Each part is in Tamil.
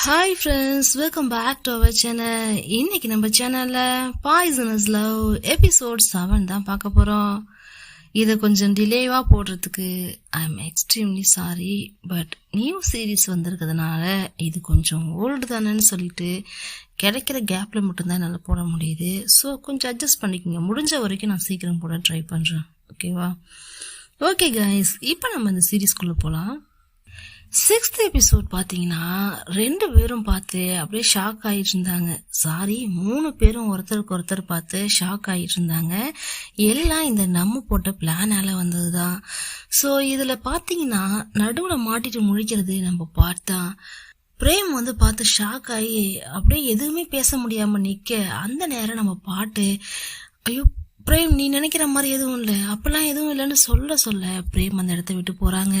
Hi friends, welcome back to our channel. இன்னைக்கு நம்ம சேனலில் பாய்சனஸ் லவ் எபிசோட் 7 தான் பார்க்க போகிறோம். இதை கொஞ்சம் டிலேவாக போடுறதுக்கு I am extremely sorry. But new series வந்திருக்கிறதுனால இது கொஞ்சம் ஓல்டு தானேன்னு சொல்லிட்டு கிடைக்கிற கேப்பில் மட்டும்தான் என்னால் போட முடியுது. ஸோ கொஞ்சம் அட்ஜஸ்ட் பண்ணிக்கோங்க. முடிஞ்ச வரைக்கும் நான் சீக்கிரம் போட ட்ரை பண்ணுறேன். ஓகேவா? ஓகே கைஸ், இப்போ நம்ம இந்த சீரீஸ்குள்ளே போகலாம். 6th எபிசோட் பார்த்தீங்கன்னா 2 பேரும் பார்த்து அப்படியே ஷாக் ஆகிட்டு இருந்தாங்க. 3 பேரும் ஒருத்தருக்கு ஒருத்தர் பார்த்து ஷாக் ஆகிட்டு இருந்தாங்க. எல்லாம் இந்த நம்ம போட்ட பிளானால வந்தது தான். ஸோ இதில் பார்த்தீங்கன்னா நடுவில் மாட்டிட்டு முழிக்கிறது நம்ம பார்த்தா. பிரேம் பார்த்து ஷாக் ஆகி அப்படியே எதுவுமே பேச முடியாமல் நிற்க, அந்த நேரம் நம்ம பாட்டு ஐயோ பிரேம் நீ நினைக்கிற மாதிரி எதுவும் இல்லை, அப்பெல்லாம் எதுவும் இல்லைன்னு சொல்ல பிரேம் அந்த இடத்த விட்டு போறாங்க.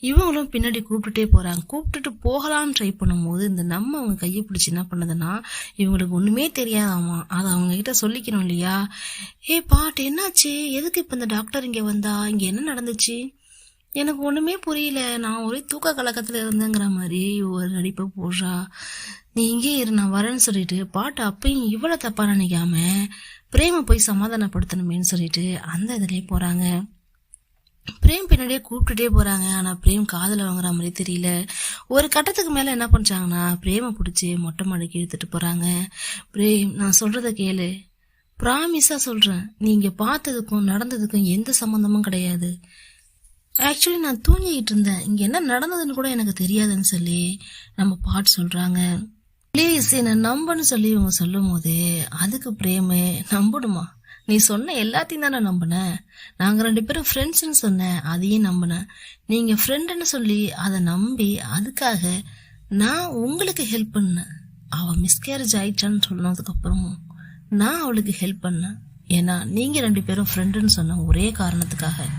இவங்களும் பின்னாடி கூப்பிட்டுட்டே போறாங்க. கூப்பிட்டுட்டு போகலான்னு ட்ரை பண்ணும்போது இந்த நம்ம அவங்க கையை பிடிச்சி என்ன பண்ணதுன்னா, இவங்களுக்கு ஒண்ணுமே தெரியாதாமா. அதை அவங்க கிட்ட சொல்லிக்கணும் இல்லையா? பாட்டு என்னாச்சு, எதுக்கு இப்ப இந்த டாக்டர் இங்க வந்தா, இங்க என்ன நடந்துச்சு, எனக்கு ஒண்ணுமே புரியல, நான் ஒரே தூக்க கலக்கத்துல இருந்தேங்கிற மாதிரி ஒரு நடிப்பை போடுறா. நீ இங்கே இரு, நான் வரேன்னு சொல்லிட்டு பாட்டு அப்பயும் இவ்வளவு தப்பா நினைக்காம பிரேமை போய் சமாதானப்படுத்தணுமேன்னு சொல்லிட்டு அந்த இதுலயே போறாங்க. பிரேம் பின்னாடியே கூப்பிட்டுட்டே போறாங்க. ஆனா பிரேம் காதுல வாங்குற மாதிரி தெரியல. ஒரு கட்டத்துக்கு மேல என்ன பண்றாங்கன்னா, பிரேமை பிடிச்சி மொட்டை மாடிக்கு இழுத்துட்டு போறாங்க. பிரேம் நான் சொல்றத கேளு, ப்ராமிஸா சொல்றேன், நீங்க பார்த்ததுக்கும் நடந்ததுக்கும் எந்த சம்பந்தமும் கிடையாது. ஆக்சுவலி நான் தூங்கிக்கிட்டு இருந்தேன், இங்க என்ன நடந்ததுன்னு கூட எனக்கு தெரியாதுன்னு சொல்லி நம்ம பாட்டு சொல்றாங்க. ப்ளீஸ் என்னை நம்புன்னு சொல்லி இவங்க சொல்லும் போது அதுக்கு பிரேமே, நம்பணுமா, நீ சொன்ன எல்லாத்தையும் தான் நான் நம்பினேன், நாங்கள் 2 பேரும் ஃப்ரெண்ட்ஸ்ன்னு சொன்னேன், அதையும் நம்பினேன், நீங்கள் ஃப்ரெண்டுன்னு சொல்லி அதை நம்பி அதுக்காக நான் உங்களுக்கு ஹெல்ப் பண்ணேன். அவள் மிஸ்கேரேஜ் ஆயிடுச்சான்னு சொன்னதுக்கப்புறம் நான் அவளுக்கு ஹெல்ப் பண்ணேன். ஏன்னா நீங்கள் 2 பேரும் ஃப்ரெண்டுன்னு சொன்ன ஒரே காரணத்துக்காக.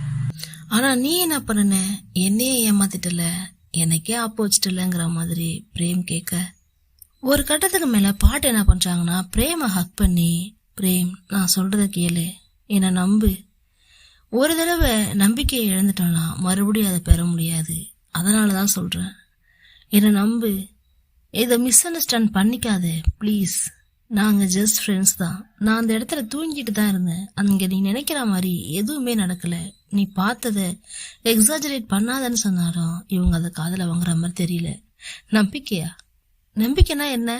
ஆனால் நீ என்ன பண்ணன, என்னையே ஏமாத்திட்டல, எனக்கே ஆப்போசிட்டலங்கிற மாதிரி பிரேம் கேட்க, ஒரு கட்டத்துக்கு மேல பாட்டு என்ன பண்றாங்கன்னா, பிரேமை ஹக் பண்ணி, பிரேம் நான் சொல்றத கேளு, என்னை நம்பு, ஒரு தடவை நம்பிக்கையை இழந்துட்டோம்னா மறுபடியும் அதை பெற முடியாது, அதனாலதான் சொல்றேன், என்னை நம்பு, இதை மிஸ் அண்டர்ஸ்டாண்ட் பண்ணிக்காத ப்ளீஸ், நாங்க ஜஸ்ட் ஃப்ரெண்ட்ஸ் தான், நான் அந்த இடத்துல தூங்கிட்டு தான் இருந்தேன், அங்க நீ நினைக்கிற மாதிரி எதுவுமே நடக்கல, நீ பார்த்ததை எக்ஸாஜரேட் பண்ணாதன்னு சொன்னாலும் இவங்க அதை காதுல வாங்குற மாதிரி தெரியல. நம்பிக்கையா, நம்பிக்கைனா என்ன,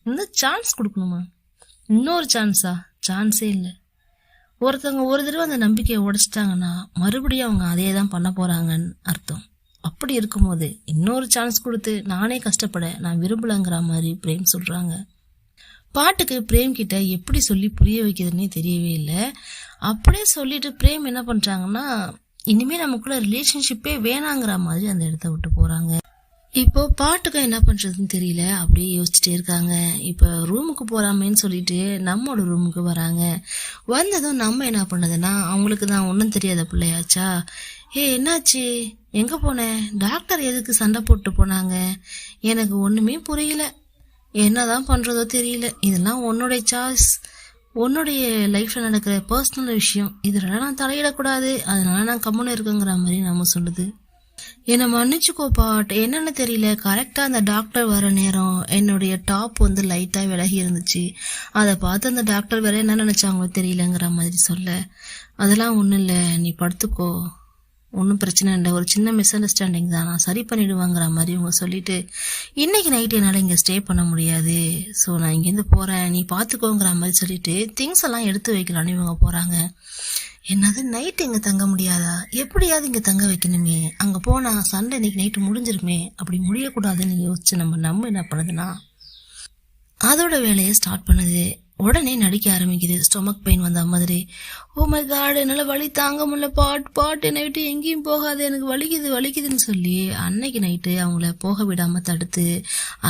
இன்னும் சான்ஸ் கொடுக்கணுமா, இன்னொரு சான்ஸா, சான்ஸே இல்லை. ஒருத்தவங்க ஒரு தடவை அந்த நம்பிக்கையை உடைச்சிட்டாங்கன்னா மறுபடியும் அவங்க அதே தான் பண்ண போறாங்கன்னு அர்த்தம். அப்படி இருக்கும்போது இன்னொரு சான்ஸ் கொடுத்து நானே கஷ்டப்பட நான் விரும்பலங்கிற மாதிரி பிரேம் சொல்றாங்க. பாட்டுக்கு பிரேம் கிட்ட எப்படி சொல்லி புரிய வைக்கிறதுனே தெரியவே இல்லை. அப்படியே சொல்லிட்டு பிரேம் என்ன பண்றாங்கன்னா, இனிமே நமக்குள்ள ரிலேஷன்ஷிப்பே வேணாங்கிற மாதிரி அந்த இடத்த விட்டு போறாங்க. இப்போ பாட்டுக்கும் என்ன பண்றதுன்னு தெரியல, அப்படியே யோசிச்சுட்டே இருக்காங்க. இப்ப ரூமுக்கு போறாமேன்னு சொல்லிட்டு நம்மோட ரூமுக்கு வராங்க. வந்ததும் நம்ம என்ன பண்ணதுன்னா, அவங்களுக்கு தான் ஒன்றும் தெரியாத பிள்ளையாச்சா, என்னாச்சு, எங்க போனேன், டாக்டர் எதுக்கு சண்டை போட்டு போனாங்க, எனக்கு ஒண்ணுமே புரியல, என்னதான் பண்றதோ தெரியல, இதெல்லாம் உன்னுடைய சாய்ஸ், உன்னுடைய லைஃப்ல நடக்கிற பர்சனல் விஷயம், இதுல நான் தலையிடக்கூடாது, அதனால நான் கம்முன்னு இருக்குங்கிற மாதிரி நம்ம சொல்லுது. என்னை மன்னிச்சுக்கோ பாட், என்னன்னு தெரியல, கரெக்டா அந்த டாக்டர் வர நேரம் என்னுடைய டாப் லைட்டா விலகி இருந்துச்சு, அதை பார்த்து அந்த டாக்டர் வேற என்ன நினைச்சாங்களோ தெரியலங்கிற மாதிரி சொல்ல, அதெல்லாம் ஒண்ணும் இல்லை, நீ படுத்துக்கோ, ஒன்றும் பிரச்சனை இல்லை, ஒரு சின்ன மிஸ் அண்டர்ஸ்டாண்டிங் தான், நான் சரி பண்ணிடுவாங்கிற மாதிரி இவங்க சொல்லிட்டு, இன்னைக்கு நைட்டு என்னால் இங்கே ஸ்டே பண்ண முடியாது, ஸோ நான் இங்கேருந்து போகிறேன், நீ பார்த்துக்கோங்கிற மாதிரி சொல்லிட்டு திங்ஸ் எல்லாம் எடுத்து வைக்கலான்னு இவங்க போகிறாங்க. என்னது, நைட்டு இங்கே தங்க முடியாதா, எப்படியாவது இங்கே தங்க வைக்கணுமே, அங்கே போனால் சண்டே இன்னைக்கு நைட்டு முடிஞ்சிருமே, அப்படி முடியக்கூடாதுன்னு யோசிச்சு நம்ம என்ன பண்ணுதுன்னா அதோட வேலையை ஸ்டார்ட் பண்ணுது. உடனே நடிக்க ஆரம்பிக்குது, ஸ்டொமக் பெயின் வந்த மாதிரி. ஓ மை காட், என்னால வலி தாங்க முடியல, பாட் என்னை விட்டு எங்கேயும் போகாது, எனக்கு வலிக்குதுன்னு சொல்லி அன்னைக்கு நைட்டு அவங்கள போக விடாம தடுத்து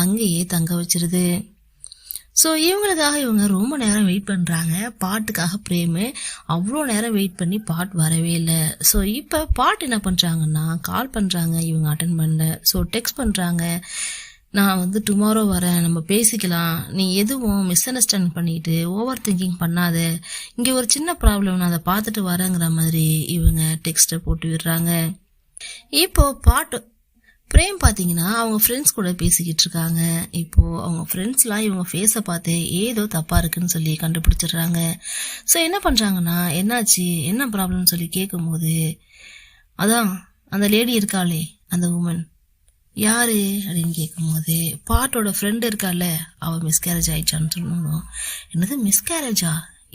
அங்கேயே தங்க வச்சிருது. ஸோ இவங்களுக்காக இவங்க ரொம்ப நேரம் வெயிட் பண்றாங்க. பாட்டுக்காக பிரேமு அவ்வளோ நேரம் வெயிட் பண்ணி பாட் வரவே இல்லை. ஸோ இப்போ பாட்டு என்ன பண்றாங்கன்னா, கால் பண்றாங்க, இவங்க அட்டன் பண்ணல. ஸோ டெக்ஸ்ட் பண்றாங்க, நான் டுமாரோ வரேன், நம்ம பேசிக்கலாம், நீ எதுவும் மிஸ் அண்டர்ஸ்டாண்ட் பண்ணிட்டு ஓவர் திங்கிங் பண்ணாத, இங்கே ஒரு சின்ன ப்ராப்ளம், நான் அதை பார்த்துட்டு வரேங்கிற மாதிரி இவங்க டெக்ஸ்ட்டை போட்டு விடுறாங்க. இப்போ பிரேம் பாத்தீங்கன்னா அவங்க ஃப்ரெண்ட்ஸ் கூட பேசிக்கிட்டு இருக்காங்க. இப்போ அவங்க ஃப்ரெண்ட்ஸ்லாம் இவங்க ஃபேஸை பார்த்து ஏதோ தப்பா இருக்குன்னு சொல்லி கண்டுபிடிச்சிடுறாங்க. ஸோ என்ன பண்றாங்கன்னா, என்னாச்சு என்ன ப்ராப்ளம்னு சொல்லி கேட்கும்போது, அதான் அந்த லேடி இருக்காளே அந்த உமன் யாரு அப்படின்னு கேட்கும்போது, பாட்டோட ஃப்ரெண்டு இருக்கால அவ மிஸ்கேரேஜ் ஆயிடுச்சான்னு சொல்லணும். என்னது மிஸ்கேரேஜா,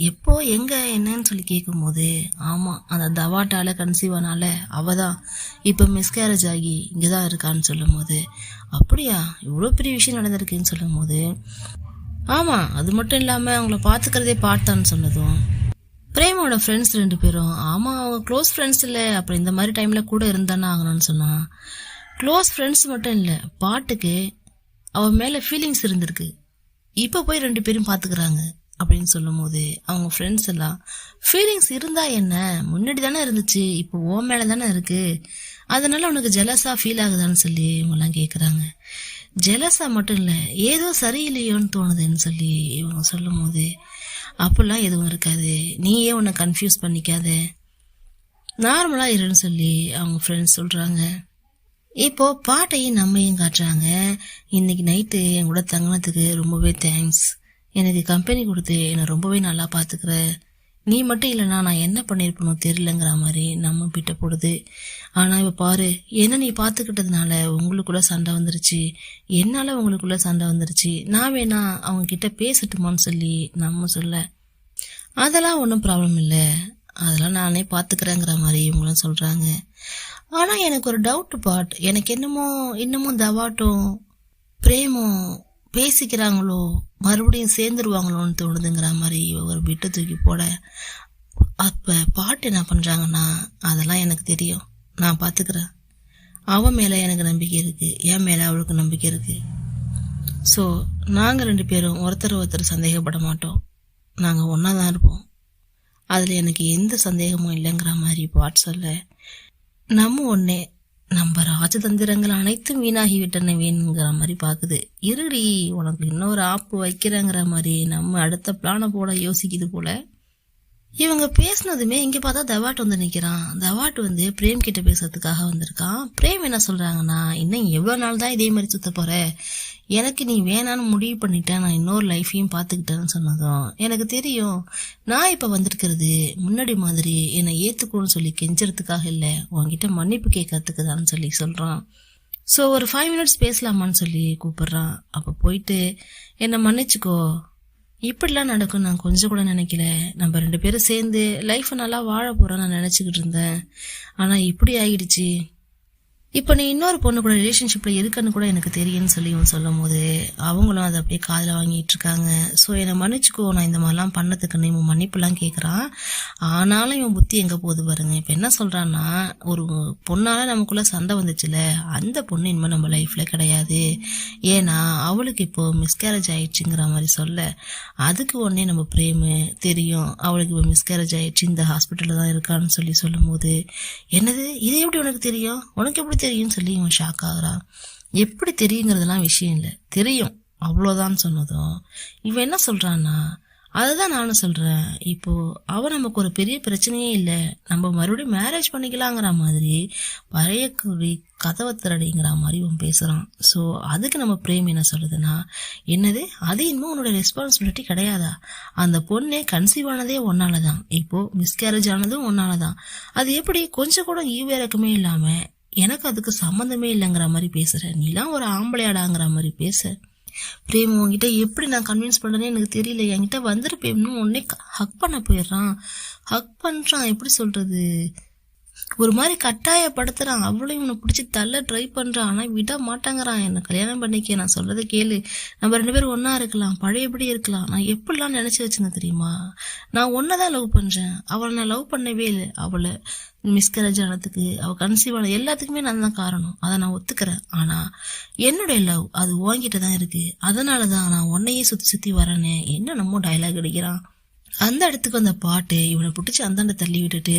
எப்போ எங்க என்னன்னு சொல்லி கேட்கும்போது, ஆமா அந்த தவாட்டால கன்சீவ் ஆனால அவதான் இப்ப மிஸ்கேரேஜ் ஆகி இங்கதான் இருக்கான்னு சொல்லும் போது, அப்படியா இவ்வளவு பெரிய விஷயம் நடந்திருக்குன்னு சொல்லும் போது, ஆமா அது மட்டும் இல்லாம அவங்கள பாத்துக்கிறதே பாட்டான்னு சொன்னதும், பிரேமோட ஃப்ரெண்ட்ஸ் 2 பேரும், ஆமா அவங்க க்ளோஸ் ஃப்ரெண்ட்ஸ் இல்ல, அப்புறம் இந்த மாதிரி டைம்ல கூட இருந்தானே ஆகணும்னு சொன்னா. க்ளோஸ் ஃப்ரெண்ட்ஸ் மட்டும் இல்ல, பாட்டுக்கு அவன் மேல ஃபீலிங்ஸ் இருந்திருக்கு, இப்ப போய் 2 பேரும் பாத்துக்கிறாங்க அப்படின்னு சொல்லும் போது, அவங்க ஃப்ரெண்ட்ஸ் எல்லாம் ஃபீலிங்ஸ் இருந்தா என்ன, முன்னாடி தானே இருந்துச்சு, இப்போ ஓ மேல தானே இருக்கு, அதனால உனக்கு ஜெலஸா ஃபீல் ஆகுதான்னு சொல்லி இவங்க எல்லாம் கேக்குறாங்க. ஜெலஸா மட்டும் இல்ல, ஏதோ சரியில்லையோன்னு தோணுதுன்னு சொல்லி இவங்க சொல்லும் போது, அப்படிலாம் எதுவும் இருக்காது, நீயே உன்னை கன்ஃபியூஸ் பண்ணிக்காத, நார்மலா இருன்னு சொல்லி அவங்க ஃப்ரெண்ட்ஸ் சொல்றாங்க. இப்போ பாட்டையும் நம்மையும் காட்டுறாங்க. இன்னைக்கு நைட்டு என் கூட தங்கினதுக்கு ரொம்பவே தேங்க்ஸ், எனக்கு கம்பெனி கொடுத்து என்னை ரொம்பவே நல்லா பாத்துக்கிற, நீ மட்டும் இல்லைன்னா நான் என்ன பண்ணிருப்பணும் தெரியலங்கிற மாதிரி நம்ம பிட்ட போடுது. ஆனா இப்ப பாரு, என்ன நீ பாத்துக்கிட்டதுனால உங்களுக்குள்ள சண்டை வந்துருச்சு, என்னால உங்களுக்குள்ள சண்டை வந்துருச்சு, நான் வேணா அவங்க கிட்ட பேசட்டுமான்னு சொல்லி நம்ம சொல்ல, அதெல்லாம் ஒன்றும் ப்ராப்ளம் இல்லை, அதெல்லாம் நானே பாத்துக்கிறேங்கிற மாதிரி இவங்களும் சொல்றாங்க. ஆனா எனக்கு ஒரு டவுட் பாட், எனக்கு என்னமோ இன்னமும் தவாட்டும் பிரேமும் பேசிக்கிறாங்களோ, மறுபடியும் சேர்ந்துருவாங்களோன்னு தோணுதுங்கிற மாதிரி ஒரு பிட்டு தூக்கி போட, அப்ப பாட்டு என்ன பண்றாங்கன்னா, அதெல்லாம் எனக்கு தெரியும், நான் பாத்துக்கிறேன், அவன் மேல எனக்கு நம்பிக்கை இருக்கு, என் மேல அவளுக்கு நம்பிக்கை இருக்கு, சோ நாங்க 2 பேரும் ஒருத்தர் சந்தேகப்பட மாட்டோம், நாங்க ஒன்னாதான் இருப்போம், அதுல எனக்கு எந்த சந்தேகமும் இல்லைங்கிற மாதிரி பாட் சொல்ல, நம்ம ஒன்னே நம்ம ராஜதந்திரங்கள் அனைத்தும் வீணாகி விட்டன வேணுங்கிற மாதிரி பாக்குது. இருடி உனக்கு இன்னொரு ஆப்பு வைக்கிறேங்கிற மாதிரி நம்ம அடுத்த பிளான போட யோசிக்குது போல. இவங்க பேசினதுமே இங்க பார்த்தா தவாட் வந்து நிக்கிறான். தவாட் வந்து பிரேம் கிட்ட பேசுறதுக்காக வந்திருக்கான். பிரேம் என்ன சொல்றாங்கன்னா, இன்னும் எவ்வளவு நாள் தான் இதே மாதிரி சுத்த போற, எனக்கு நீ வேணான்னு முடிவு பண்ணிட்டேன், நான் இன்னொரு லைஃபையும் பாத்துக்கிட்டேன்னு சொன்னதும், எனக்கு தெரியும் நான் இப்ப வந்திருக்கிறது முன்னாடி மாதிரி என்னை ஏத்துக்கோன்னு சொல்லி கெஞ்சறதுக்காக இல்ல, உன்கிட்ட மன்னிப்பு கேட்கறதுக்குதான்னு சொல்லி சொல்றான். சோ ஒரு 5 மினிட்ஸ் பேசலாமான்னு சொல்லி கூப்பிடுறான். அப்ப போயிட்டு என்னை மன்னிச்சுக்கோ, இப்படிலாம் நடக்கும் நான் கொஞ்சம் கூட நினைக்கல, நம்ம 2 பேரும் சேர்ந்து லைஃப் நல்லா வாழ போறோம் நான் நினைச்சுக்கிட்டு இருந்தேன், ஆனா இப்படி ஆயிடுச்சு, இப்ப நீ இன்னொரு பொண்ணு கூட ரிலேஷன்ஷிப்ல இருக்குன்னு கூட எனக்கு தெரியும்னு சொல்லி இவன் சொல்லும் போது, அவங்களும் அதை அப்படியே காதுல வாங்கிட்டு இருக்காங்க. சோ என்னை மன்னிச்சுக்கோ, நான் இந்த மாதிரிலாம் பண்ணதுக்குன்னு இவன் மன்னிப்பு எல்லாம் கேக்குறான். ஆனாலும் இவன் புத்தி எங்க போகுது பாருங்க. இப்ப என்ன சொல்றான்னா, ஒரு பொண்ணால நமக்குள்ள சண்டை வந்துச்சுல, அந்த பொண்ணு இனிமே நம்ம லைஃப்ல கிடையாது, ஏன்னா அவளுக்கு இப்போ மிஸ்கேரேஜ் ஆயிடுச்சுங்கிற மாதிரி சொல்ல, அதுக்கு உடனே நம்ம பிரேமு தெரியும் அவளுக்கு இப்போ மிஸ்கேரேஜ் ஆயிடுச்சு, இந்த ஹாஸ்பிட்டல்ல தான் இருக்கான்னு சொல்லி சொல்லும் போது, என்னது இது எப்படி உனக்கு தெரியும், உனக்கு எப்படி தெரியும் சொல்லி இவன் ஷாக் ஆகுறான். எப்படி தெரியுங்கிறதுலாம் விஷயம் இல்ல, தெரியும் அவ்வளவுதான் சொன்னதும் இவன் என்ன சொல்றான்னா, அதுதான் நானும் சொல்றேன், இப்போ அவ நமக்கு ஒரு பெரிய பிரச்சனையே இல்ல, நம்ம மறுபடியும் மேரேஜ் பண்ணிக்கலாங்கிற மாதிரி பழைய கதவை திரடிங்கிற மாதிரி இவன் பேசுறான். சோ அதுக்கு நம்ம பிரேம் என்ன சொல்லுதுன்னா, என்னது அது இன்னும் உன்னோட ரெஸ்பான்சிபிலிட்டி கிடையாதா, அந்த பொண்ணே கன்சீவ் ஆனதே ஒன்னாலதான், இப்போ மிஸ்கேரேஜ் ஆனதும் ஒன்னாலதான், அது எப்படி கொஞ்சம் கூட ஈவேறக்குமே இல்லாம எனக்கு அதுக்கு சம்மந்தமே இல்லைங்கிற மாதிரி பேசுற, நீலாம் ஒரு ஆம்பளையாடாங்கிற மாதிரி பேச, பிரேம் உன்கிட்ட எப்படி நான் கன்வின்ஸ் பண்றேன்னு எனக்கு தெரியல, என்கிட்ட வந்துருப்பேன்னு உடனே ஹக் பண்ண போயிடுறான். ஹக் பண்றான், எப்படி சொல்றது, ஒரு மாதிரி கட்டாயப்படுத்துறான், அவளையும் இவனை பிடிச்சி தள்ள ட்ரை பண்றான், ஆனா விட மாட்டாங்கிறான், என்ன கல்யாணம் பண்ணிக்க, நான் சொல்றதை கேளு, நம்ம 2 பேரும் ஒன்னா இருக்கலாம், பழையபடி இருக்கலாம், நான் எப்படிலாம் நினைச்சு வச்சிருந்தேன் தெரியுமா, நான் ஒன்னதான் லவ் பண்றேன், அவளை நான் லவ் பண்ணவே இல்லை, அவளை மிஸ்கரேஜ் ஆனதுக்கு அவ கன்சீவ் ஆனது எல்லாத்துக்குமே நான் தான் காரணம், அதை நான் ஒத்துக்கிறேன், ஆனா என்னுடைய லவ் அது உன்கிட்ட தான் இருக்கு, அதனாலதான் நான் உன்னையே சுத்தி சுத்தி வரேன்னு என்ன நம்ம டைலாக் அடிக்கிறான். அந்த இடத்துக்கு அந்த பாட்டு இவனை பிடிச்சி அந்தாண்ட தள்ளி விட்டுட்டு,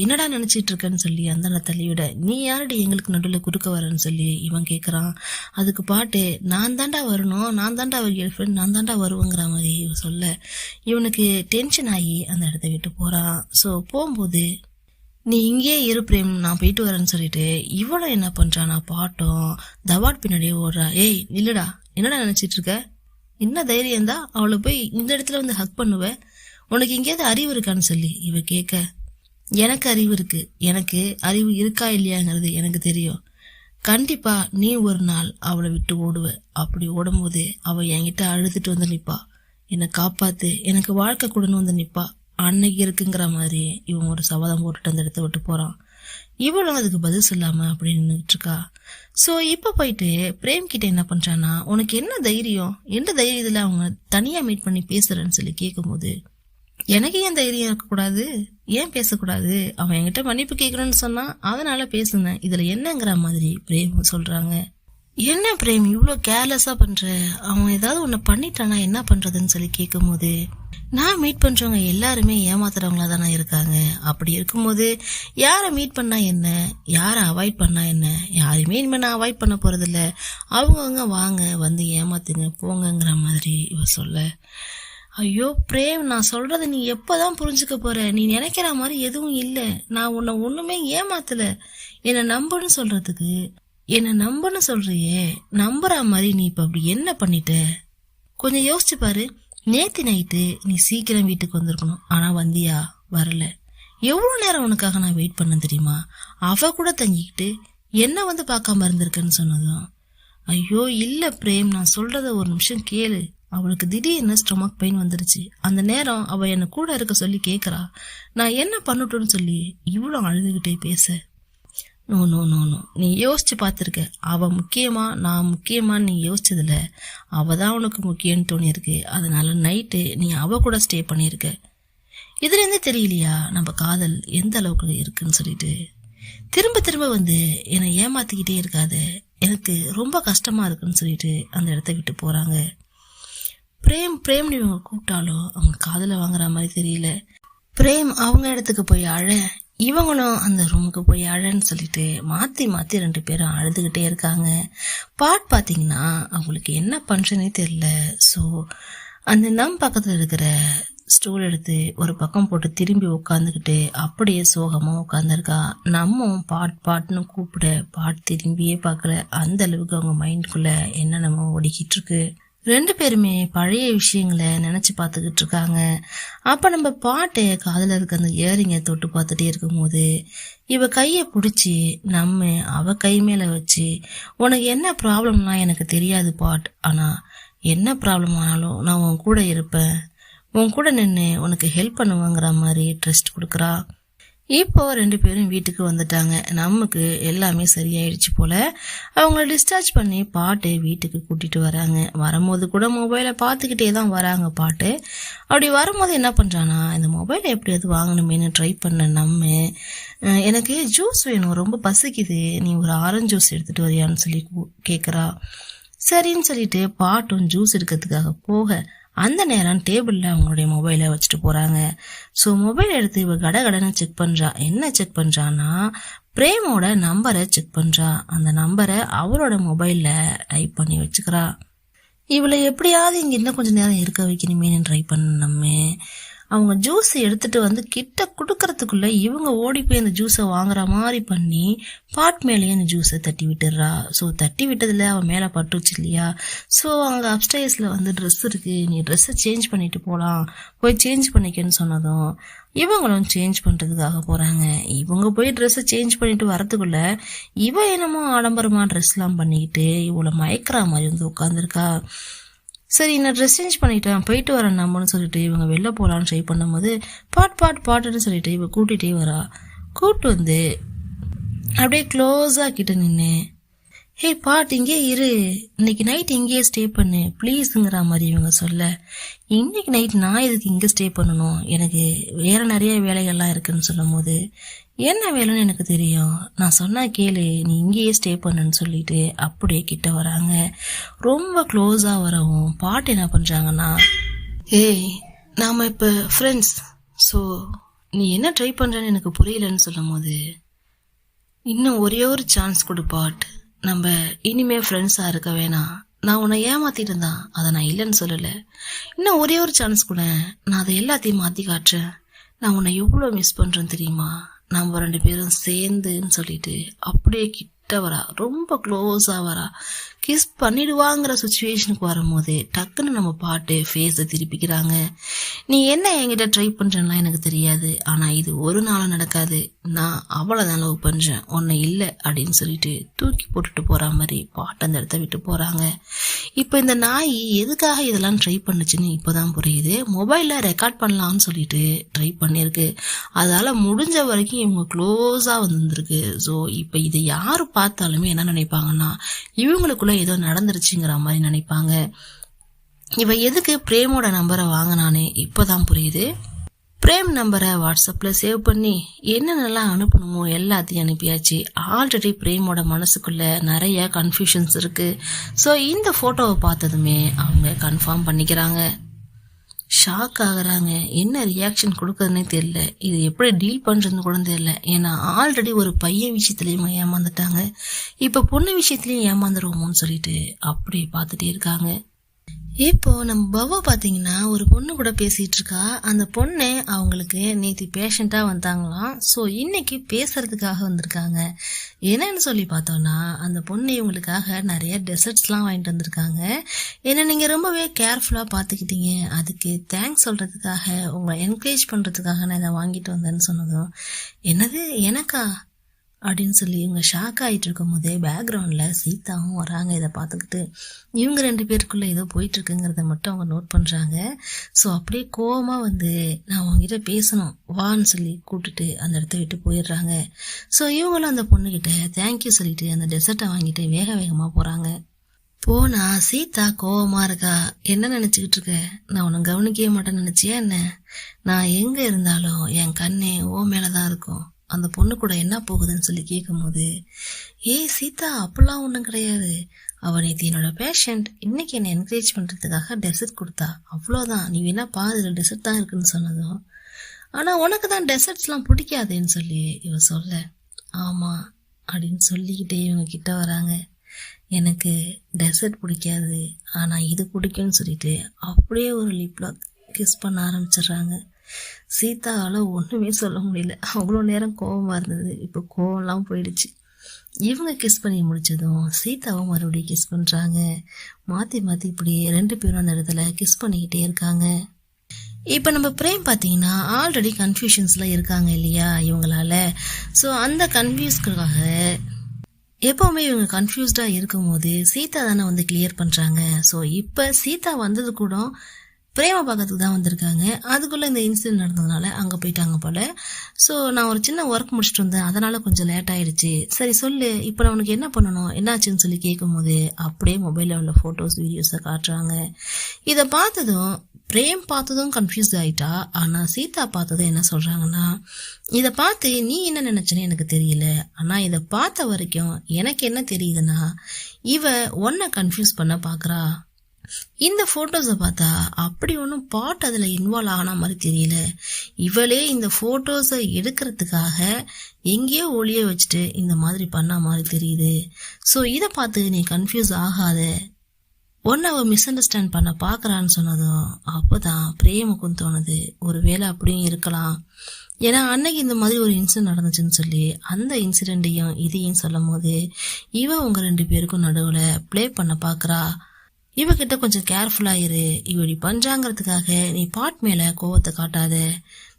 என்னடா நினைச்சிட்டு இருக்கன்னு சொல்லி அந்தாண்ட தள்ளி விட, நீ யாரடி எங்களுக்கு நடுவில் குறுக்க வரன்னு சொல்லி இவன் கேக்குறான். அதுக்கு பாட்டு, நான் தாண்டா வரணும், நான் தாண்டா அவர் கேர்ள் ஃப்ரெண்ட், நான் தாண்டா வருவேங்கிற மாதிரி சொல்ல, இவனுக்கு டென்ஷன் ஆகி அந்த இடத்த விட்டு போறான். சோ போகும்போது, நீ இங்கேயே இரு பிரேம், நான் போயிட்டு வரேன்னு சொல்லிட்டு இவளும் என்ன பண்றானா, பாட்டும் தவாட் பின்னாடியே ஓடுறா. ஏய் இல்லடா, என்னடா நினைச்சிட்டு இருக்க? என்ன தைரியம் தான் அவளை போய் இந்த இடத்துல வந்து ஹக் பண்ணுவ? உனக்கு எங்கேயாவது அறிவு இருக்கான்னு சொல்லி இவ கேட்க, எனக்கு அறிவு இருக்கு, எனக்கு அறிவு இருக்கா இல்லையாங்கிறது எனக்கு தெரியும். கண்டிப்பா நீ ஒரு நாள் அவளை விட்டு ஓடுவ. அப்படி ஓடும்போது அவ என்கிட்ட அழுதுட்டு வந்து நிப்பா, என்னை காப்பாத்து, எனக்கு வாழ்க்கை கொடுன்னு வந்து நிப்பா. அன்னைக்கு இருக்குங்கிற மாதிரி இவன் ஒரு சபதம் போட்டுட்டு அந்த இடத்த விட்டு போறான். இவளும் அதுக்கு பதில் சொல்லாம அப்படி நின்றுட்டு இருக்கா. சோ இப்ப போயிட்டு பிரேம் கிட்ட என்ன பண்றான்னா, உனக்கு என்ன தைரியம், எந்த தைரியத்துல அவங்க தனியா மீட் பண்ணி பேசுறேன்னு சொல்லி கேட்கும் போது, எனக்கு ஏன் தைரியம் இருக்கக்கூடாது, ஏன் பேசக்கூடாது, அவன் என்கிட்ட மன்னிப்பு கேட்கணும்னு சொன்னா அதனால பேசுனேன், இதுல என்னங்கிற மாதிரி பிரேம் சொல்றாங்க. என்ன பிரேம் இவ்வளோ கேர்லெஸ்ஸா பண்ற, அவன் ஏதாவது உன்னை பண்ணிட்டானா என்ன பண்றதுன்னு சொல்லி கேட்கும் போது, நான் மீட் பண்றவங்க எல்லாருமே ஏமாத்துறவங்களா தானே இருக்காங்க. அப்படி இருக்கும்போது யாரை மீட் பண்ணா என்ன, யாரை அவாய்ட் பண்ணா என்ன, யாரையுமே இனிமே நான் அவாய்ட் பண்ண போறது இல்ல, அவங்கவுங்க வாங்க வந்து ஏமாத்துங்க போங்கங்கிற மாதிரி இவ சொல்ல, ஐயோ பிரேம் நான் சொல்றத நீ எப்பதான் புரிஞ்சுக்க போற, நீ நினைக்கிற மாதிரி எதுவும் இல்ல, நான் உன்னை ஒண்ணுமே ஏமாத்தல, என்னை நம்புன்னு சொல்றதுக்கு என்ன நம்பன்னு சொல்றியே, நம்புற மாதிரி நீ இப்ப அப்படி என்ன பண்ணிட்ட? கொஞ்சம் யோசிச்சு பாரு. நேத்து நைட்டு நீ சீக்கிரம் வீட்டுக்கு வந்திருக்கணும், ஆனா வந்தியா? வரல. எவ்வளவு நேரம் உனக்காக நான் வெயிட் பண்ண தெரியுமா? அவ கூட தங்கிக்கிட்டு என்ன வந்து பார்க்காம இருந்திருக்கன்னு சொன்னதும், ஐயோ இல்ல பிரேம் நான் சொல்றத ஒரு நிமிஷம் கேளு, அவளுக்கு திடீர்னு ஸ்டொமக் பெயின் வந்துருச்சு, அந்த நேரம் அவ என்ன கூட இருக்க சொல்லி கேக்குறா, நான் என்ன பண்ணட்டும்னு சொல்லி இவ்வளவு அழுதுகிட்டே பேச, நோ நோ நோ நோ, நீ யோசிச்சு பார்த்திருக்க, அவ முக்கியமா நான் முக்கியமான்னு நீ யோசிச்சதுல அவதான் உனக்கு முக்கியம்னு தோணிருக்கு, அதனால நைட்டு நீ அவ கூட ஸ்டே பண்ணிருக்க. இதுல இருந்து தெரியலையா நம்ம காதல் எந்த அளவுக்கு இருக்குன்னு சொல்லிட்டு? திரும்ப திரும்ப வந்து என்னை ஏமாத்திக்கிட்டே இருக்காத, எனக்கு ரொம்ப கஷ்டமா இருக்குன்னு சொல்லிட்டு அந்த இடத்த விட்டு போறாங்க. பிரேம் பிரேம்னு இவங்க கூப்பிட்டாலும் அவங்க காதல வாங்குற மாதிரி தெரியல. பிரேம் அவங்க இடத்துக்கு போய் அழ, இவங்களும் அந்த ரூமுக்கு போய் அழன்னு சொல்லிட்டு மாத்தி மாத்தி ரெண்டு பேரும் அழுதுகிட்டே இருக்காங்க. பாத்தீங்கன்னா அவங்களுக்கு என்ன பண்றதுனே தெரியல. சோ அந்த பக்கத்துல இருக்கிற ஸ்டூல் எடுத்து ஒரு பக்கம் போட்டு திரும்பி உட்காந்துக்கிட்டு அப்படியே சோகமா உட்காந்துருக்கா. பாட்டுன்னு கூப்பிட பாட்டு திரும்பியே பார்க்கல. அந்த அளவுக்கு அவங்க மைண்டுக்குள்ள என்னென்னமோ ஓடிக்கிட்டு இருக்கு. ரெண்டு பேருமே பழைய விஷயங்களை நினைச்சு பார்த்துக்கிட்டு இருக்காங்க. அப்ப நம்ம பாட்டு காதுல இருக்க அந்த இயரிங்க தொட்டு பார்த்துட்டே இருக்கும் போது இவ கைய பிடிச்சி அவ கை மேல வச்சு, உனக்கு என்ன ப்ராப்ளம்லாம் எனக்கு தெரியாது பாட், ஆனா என்ன ப்ராப்ளம் ஆனாலும் நான் உன் கூட இருப்பேன், உன் கூட நின்று உனக்கு ஹெல்ப் பண்ணுவாங்கிற மாதிரி ட்ரஸ்ட் கொடுக்குறா. இப்போ ரெண்டு பேரும் வீட்டுக்கு வந்துட்டாங்க. நமக்கு எல்லாமே சரியாயிடுச்சு போல. அவங்கள டிஸ்சார்ஜ் பண்ணி பாட்டு வீட்டுக்கு கூட்டிட்டு வராங்க. வரும்போது கூட மொபைலை பார்த்துக்கிட்டே தான் வராங்க பாட்டு. அப்படி வரும்போது என்ன பண்றானா, இந்த மொபைலை எப்படியாவது வாங்கணுமேனு ட்ரை பண்ண எனக்கு ஜூஸ் வேணும், ரொம்ப பசிக்குது, நீ ஒரு ஆரஞ்சு ஜூஸ் எடுத்துட்டு வரியான்னு சொல்லி கேக்குறா. சரின்னு சொல்லிட்டு பாட்டும் ஜூஸ் எடுக்கிறதுக்காக போக அந்த நேரம் டேபிள்ல அவங்களுடைய மொபைலை வச்சுட்டு போறாங்க. சோ மொபைல் எடுத்து இவ கடகடன்னு செக் பண்றா. என்ன செக் பண்றான்னா, பிரேமோட நம்பரை செக் பண்றா. அந்த நம்பரை அவரோட மொபைல்ல டைப் பண்ணி வச்சுக்கிறா. இவளை எப்படியாவது இங்க இன்னும் கொஞ்ச நேரம் இருக்க வைக்கணுமேனு ட்ரை பண்ணமே. அவங்க ஜூஸ் எடுத்துட்டு வந்து கிட்ட குடுக்கறதுக்குள்ள இவங்க ஓடி போய் அந்த ஜூஸை வாங்குற மாதிரி பண்ணி பாட் மேலேயே அந்த ஜூஸை தட்டி விட்டுடுறா. ஸோ தட்டி விட்டதுல அவன் மேல பட்டுச்சு இல்லையா. ஸோ அங்க அப்ஸ்டேர்ஸ்ல வந்து ட்ரெஸ் இருக்கு, நீ ட்ரெஸ்ஸை சேஞ்ச் பண்ணிட்டு போலாம், போய் சேஞ்ச் பண்ணிக்கன்னு சொன்னதும் இவங்களும் சேஞ்ச் பண்றதுக்காக போறாங்க. இவங்க போய் ட்ரெஸ்ஸை சேஞ்ச் பண்ணிட்டு வரதுக்குள்ள இவ என்னமோ ஆடம்பரமா ட்ரெஸ் எல்லாம் பண்ணிக்கிட்டு இவளை மயக்கிற மாதிரி வந்து உட்காந்துருக்கா. சரி நான் ட்ரெஸ் சேஞ்ச் பண்ணிட்டேன் போயிட்டு வரேன் நம்மன்னு சொல்லிட்டு இவங்க வெளில போகலான்னு ட்ரை பண்ணும்போது பாட்டுன்னு சொல்லிட்டு இவ கூட்டிகிட்டே வரா. கூப்பிட்டு வந்து அப்படியே க்ளோஸாக கிட்ட நின்று, ஹே பாட் இங்கே இரு, இன்னைக்கு நைட் இங்கேயே ஸ்டே பண்ணு ப்ளீஸுங்கிற மாதிரி இவங்க சொல்ல, இன்னைக்கு நைட் நான் இதுக்கு இங்கே ஸ்டே பண்ணணும், எனக்கு வேற நிறைய வேலைகள்லாம் இருக்குன்னு சொல்லும் போது, என்ன வேலைன்னு எனக்கு தெரியும், நான் சொன்னா கேளு, நீ இங்கேயே ஸ்டே பண்ணுன்னு சொல்லிட்டு அப்படியே கிட்ட வராங்க. ரொம்ப க்ளோஸா வரவும் பாட்டு என்ன பண்றாங்கன்னா, ஏய் நாம இப்ப ஃப்ரெண்ட்ஸ், ஸோ நீ என்ன ட்ரை பண்றன்னு எனக்கு புரியலன்னு சொல்லும் போது, இன்னும் ஒரே ஒரு சான்ஸ் கொடு பாட், நம்ம இனிமே ஃப்ரெண்ட்ஸா இருக்க வேணாம், நான் உன்னை ஏமாத்திட்டு இருந்தான் அதை நான் இல்லைன்னு சொல்லல, இன்னும் ஒரே ஒரு சான்ஸ் கூட, நான் அதை எல்லாத்தையும் மாத்தி காட்டுறேன், நான் உன்னை எவ்வளவு மிஸ் பண்றேன்னு தெரியுமா, நம்ம 2 பேரும் சேர்ந்துன்னு சொல்லிட்டு அப்படியே கிட்ட வரா, ரொம்ப க்ளோஸா வரா. கிஸ் பண்ணிடுவாங்கிற சுச்சுவேஷனுக்கு வரும்போது டக்குன்னு நம்ம பாட்டு ஃபேஸை திருப்பிக்கிறாங்க. நீ என்ன என்கிட்ட ட்ரை பண்றேன்னா எனக்கு தெரியாது, ஆனா இது ஒரு நாள் நடக்காது, நான் அவளை தான் லவ் பண்றேன், உன்னை இல்லை அப்படின்னு சொல்லிட்டு தூக்கி போட்டுட்டு போற மாதிரி பாட்டு அந்த இடத்த விட்டு போறாங்க. இப்போ இந்த நாய் எதுக்காக இதெல்லாம் ட்ரை பண்ணுச்சுன்னு இப்போதான் புரியுது. மொபைல்ல ரெக்கார்ட் பண்ணலாம்னு சொல்லிட்டு ட்ரை பண்ணிருக்கு. அதால முடிஞ்ச வரைக்கும் இவங்க க்ளோஸா வந்துருக்கு. ஸோ இப்போ இதை யாரு பார்த்தாலுமே என்ன நினைப்பாங்கன்னா இவங்களுக்குள்ள ஏதோ நடந்துருச்சுங்கிற மாதிரி நினைப்பாங்க. இவ எதுக்கு பிரேமோட நம்பரை வாங்கினானே இப்போதான் புரியுது. பிரேம் நம்பரை வாட்ஸ்அப்ல சேவ் பண்ணி என்னென்னலாம் அனுப்பணுமோ எல்லாத்தையும் அனுப்பியாச்சு. ஆல்ரெடி பிரேமோட மனசுக்குள்ள நிறைய கன்ஃபியூஷன்ஸ் இருக்கு. ஸோ இந்த போட்டோவை பார்த்ததுமே அவங்க கன்ஃபார்ம் பண்ணிக்கிறாங்க. ஷாக் ஆகுறாங்க. என்ன ரியாக்ஷன் கொடுக்கறதுனே தெரியல, இது எப்படி டீல் பண்றதுன்னு கூட தெரியல. ஏன்னா ஆல்ரெடி ஒரு பையன் விஷயத்துலயும் ஏமாந்துட்டாங்க, இப்ப பொண்ணு விஷயத்துலயும் ஏமாந்துருவோமோன்னு சொல்லிட்டு அப்படியே பார்த்துட்டே இருக்காங்க. இப்போ நம்ம பவா பாத்தீங்கன்னா ஒரு பொண்ணு கூட பேசிட்டு இருக்கா. அந்த பொண்ணு அவங்களுக்கு நேற்று பேஷண்டா வந்தாங்களாம். ஸோ இன்னைக்கு பேசுறதுக்காக வந்திருக்காங்க. என்னன்னு சொல்லி பார்த்தோம்னா அந்த பொண்ணு இவங்களுக்காக நிறைய டெசர்ட்ஸ்லாம் வாங்கிட்டு வந்திருக்காங்க. ஏன்னா நீங்க ரொம்பவே கேர்ஃபுல்லா பாத்துக்கிட்டீங்க, அதுக்கு தேங்க்ஸ் சொல்றதுக்காக, உங்களை என்கரேஜ் பண்றதுக்காக நான் இதை வாங்கிட்டு வந்தேன்னு சொன்னதும் என்னது எனக்கா அப்படின்னு சொல்லி இவங்க ஷாக் ஆகிட்டு இருக்கும் போதே பேக்ரவுண்ட்ல சீதாவும் வராங்க. இதை பார்த்துக்கிட்டு இவங்க 2 பேருக்குள்ள ஏதோ போயிட்டு இருக்குங்கிறத மட்டும் அவங்க நோட் பண்றாங்க. ஸோ அப்படியே கோவமா வந்து நான் உங்ககிட்ட பேசணும் வான்னு சொல்லி கூப்பிட்டுட்டு அந்த இடத்த விட்டு போயிடுறாங்க. ஸோ இவங்களும் அந்த பொண்ணுகிட்ட தேங்க்யூ சொல்லிட்டு அந்த டெசர்ட்டை வாங்கிட்டு வேக வேகமா போறாங்க. போனா சீதா கோவமா இருக்கா. என்ன நினைச்சுக்கிட்டு இருக்க, நான் உன்னை கவனிக்கவே மாட்டேன்னு நினைச்சியா என்ன? நான் எங்க இருந்தாலும் என் கண்ணே ஓ மேலதான் இருக்கும், அந்த பொண்ணு கூட என்ன போகுதுன்னு சொல்லி கேட்கும் போது ஏய் சீதா அப்பெல்லாம் ஒன்றும் கிடையாது, அவ நேற்று என்னோட பேஷண்ட், இன்னைக்கு என்னை என்கரேஜ் பண்றதுக்காக டெசர்ட் கொடுத்தா, அவ்வளோதான், நீ வேணா பாதியில் டெசர்ட் தான் இருக்குன்னு சொன்னதும் ஆனா உனக்கு தான் டெசர்ட்ஸ்லாம் பிடிக்காதேன்னு சொல்லி இவ சொல்ல ஆமா அப்படின்னு சொல்லிக்கிட்டே இவங்க கிட்ட வராங்க. எனக்கு டெசர்ட் பிடிக்காது ஆனா இது பிடிக்கும்னு சொல்லிட்டு அப்படியே ஒரு லிப்ல கிஸ் பண்ண ஆரம்பிச்சிடுறாங்க. சீதாவால ஒண்ணுமே சொல்ல முடியல, அவ்வளோ நேரம் கோவமா இருந்தது, இப்போ கோவம்லாம் போயிடுச்சு. இவங்க கிஸ் பண்ணி முடிச்சதும் சீதாவும் மறுபடியும் கிஸ் பண்றாங்க. மாத்தி மாத்தி இப்படி 2 பேரும் அந்த இடத்துல கிஸ் பண்ணிக்கிட்டே இருக்காங்க. இப்ப நம்ம பிரேம் பாத்தீங்கன்னா ஆல்ரெடி கன்ஃபியூஷன்ஸ்ல இருக்காங்க இல்லையா இவங்களால. ஸோ அந்த கன்ஃபியூஸ்க்காக எப்பவுமே இவங்க கன்ஃபியூஸ்டா இருக்கும் போது சீதா தானே வந்து கிளியர் பண்றாங்க. ஸோ இப்ப சீதா வந்தது கூட பிரேம பார்க்கறதுக்கு தான் வந்திருக்காங்க. அதுக்குள்ள இந்த இன்சிடென்ட் நடந்ததுனால அங்க போயிட்டாங்க போல. ஸோ நான் ஒரு சின்ன ஒர்க் முடிச்சுட்டு வந்தேன், அதனால கொஞ்சம் லேட் ஆயிடுச்சு. சரி சொல்லு, இப்போ நான் உனக்கு என்ன பண்ணணும், என்னாச்சுன்னு சொல்லி கேட்கும் போது அப்படியே மொபைல்ல உள்ள போட்டோஸ் வீடியோஸை காட்டுறாங்க. இதை பார்த்ததும் பிரேம் பார்த்ததும் கன்ஃபியூஸ் ஆயிட்டா. ஆனா சீதா பார்த்ததும் என்ன சொல்றாங்கன்னா, இதை பார்த்து நீ என்ன நினைச்சேன்னு எனக்கு தெரியல, ஆனா இதை பார்த்த வரைக்கும் எனக்கு என்ன தெரியுதுன்னா இவ உன்னை கன்ஃபியூஸ் பண்ண பாக்குறா. இந்த போட்டோஸை பார்த்தா அப்படி ஒன்றும் பாட் அதில் இன்வால்வ் ஆன மாதிரி தெரியல, இவளே இந்த போட்டோஸை எடுக்கிறதுக்காக எங்கேயோ ஒளிய வச்சுட்டு இந்த மாதிரி பண்ண மாதிரி தெரியுது. ஸோ இதை பார்த்து நீ கன்ஃபியூஸ் ஆகாத, ஒன்னு அவ மிஸ் அண்டர்ஸ்டாண்ட் பண்ண பாக்குறான்னு சொன்னதும் அப்போதான் பிரேமுக்கும் தோணுது ஒருவேளை அப்படியும் இருக்கலாம். ஏன்னா அன்னைக்கு இந்த மாதிரி ஒரு இன்சிடென்ட் நடந்துச்சுன்னு சொல்லி அந்த இன்சிடென்ட்டையும் இதையும் சொல்லும் போது இவ உங்க 2 பேருக்கும் நடுவுல பிளே பண்ண பாக்குறா. இவகிட்ட கொஞ்சம் கேர்ஃபுல்லா இரு, இப்படி பண்றாங்கிறதுக்காக நீ பாட் மேல கோவத்தை காட்டாத.